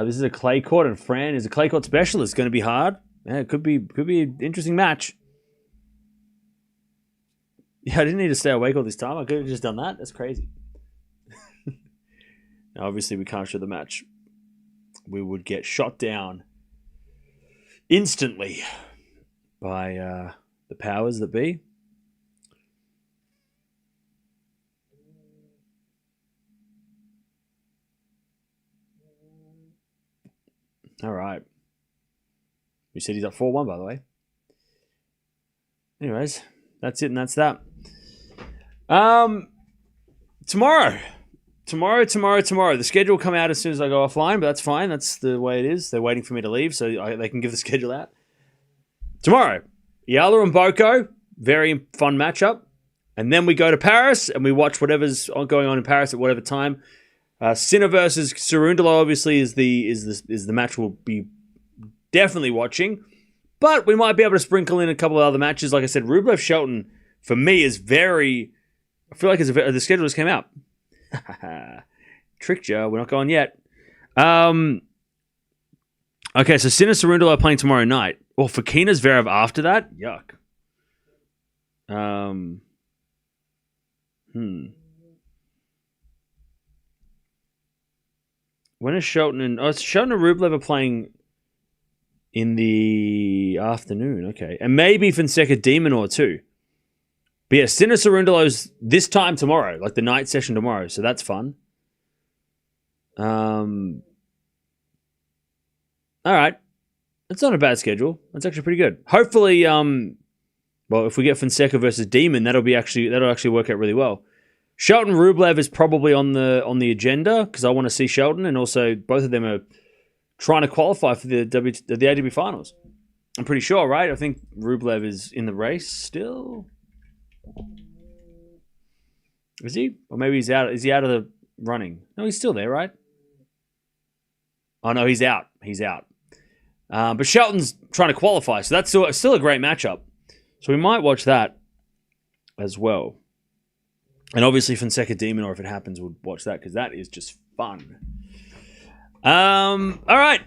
This is a clay court, and Fran is a clay court specialist. It's going to be hard. Yeah, it could be an interesting match. Yeah, I didn't need to stay awake all this time. I could have just done that. That's crazy. Now, obviously, we can't show the match. We would get shot down instantly by the powers that be. All right. You said he's up 4-1, by the way. Anyways, that's it and that's that. Tomorrow. The schedule will come out as soon as I go offline, but that's fine. That's the way it is. They're waiting for me to leave, so they can give the schedule out. Tomorrow, Eala and Boko. Very fun matchup. And then we go to Paris, and we watch whatever's going on in Paris at whatever time. Sinner versus Cerundolo obviously is the match we'll be definitely watching. But we might be able to sprinkle in a couple of other matches. Like I said, Rublev Shelton, for me, is very... I feel like the schedule just came out. Tricked you. We're not going yet. Okay, so Sinner Cerundolo are playing tomorrow night. Or Fokina Zverev after that? Yuck. When is Shelton and... Oh, Shelton and Rublev are playing in the afternoon. Okay. And maybe Fonseca Demonor too. But yeah, Sinner Cerundolo's this time tomorrow. Like the night session tomorrow. So that's fun. All right. That's not a bad schedule. That's actually pretty good. Hopefully, well, if we get Fonseca versus Demon, that'll actually work out really well. Shelton Rublev is probably on the agenda because I want to see Shelton, and also both of them are trying to qualify for the ATP Finals. I'm pretty sure, right? I think Rublev is in the race still. Is he? Or maybe he's out. Is he out of the running? No, he's still there, right? Oh no, he's out. He's out. But Shelton's trying to qualify, so that's still a great matchup. So we might watch that as well. And obviously Fonseca Demon, or if it happens, we'll watch that because that is just fun. All right.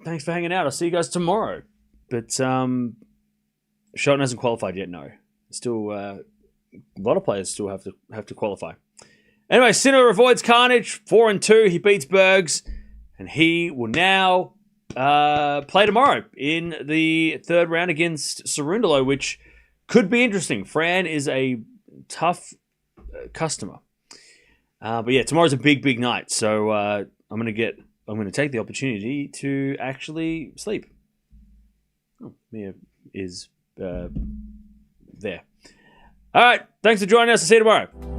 Thanks for hanging out. I'll see you guys tomorrow. But Shelton hasn't qualified yet, no. Still, a lot of players still have to qualify. Anyway, Sinner avoids carnage, 4-2. He beats Bergs, and he will now play tomorrow in the third round against Cerundolo, which could be interesting. Fran is a tough customer. But yeah, tomorrow's a big night. So I'm going to take the opportunity to actually sleep. Oh, Mia is there. All right. Thanks for joining us. I'll see you tomorrow.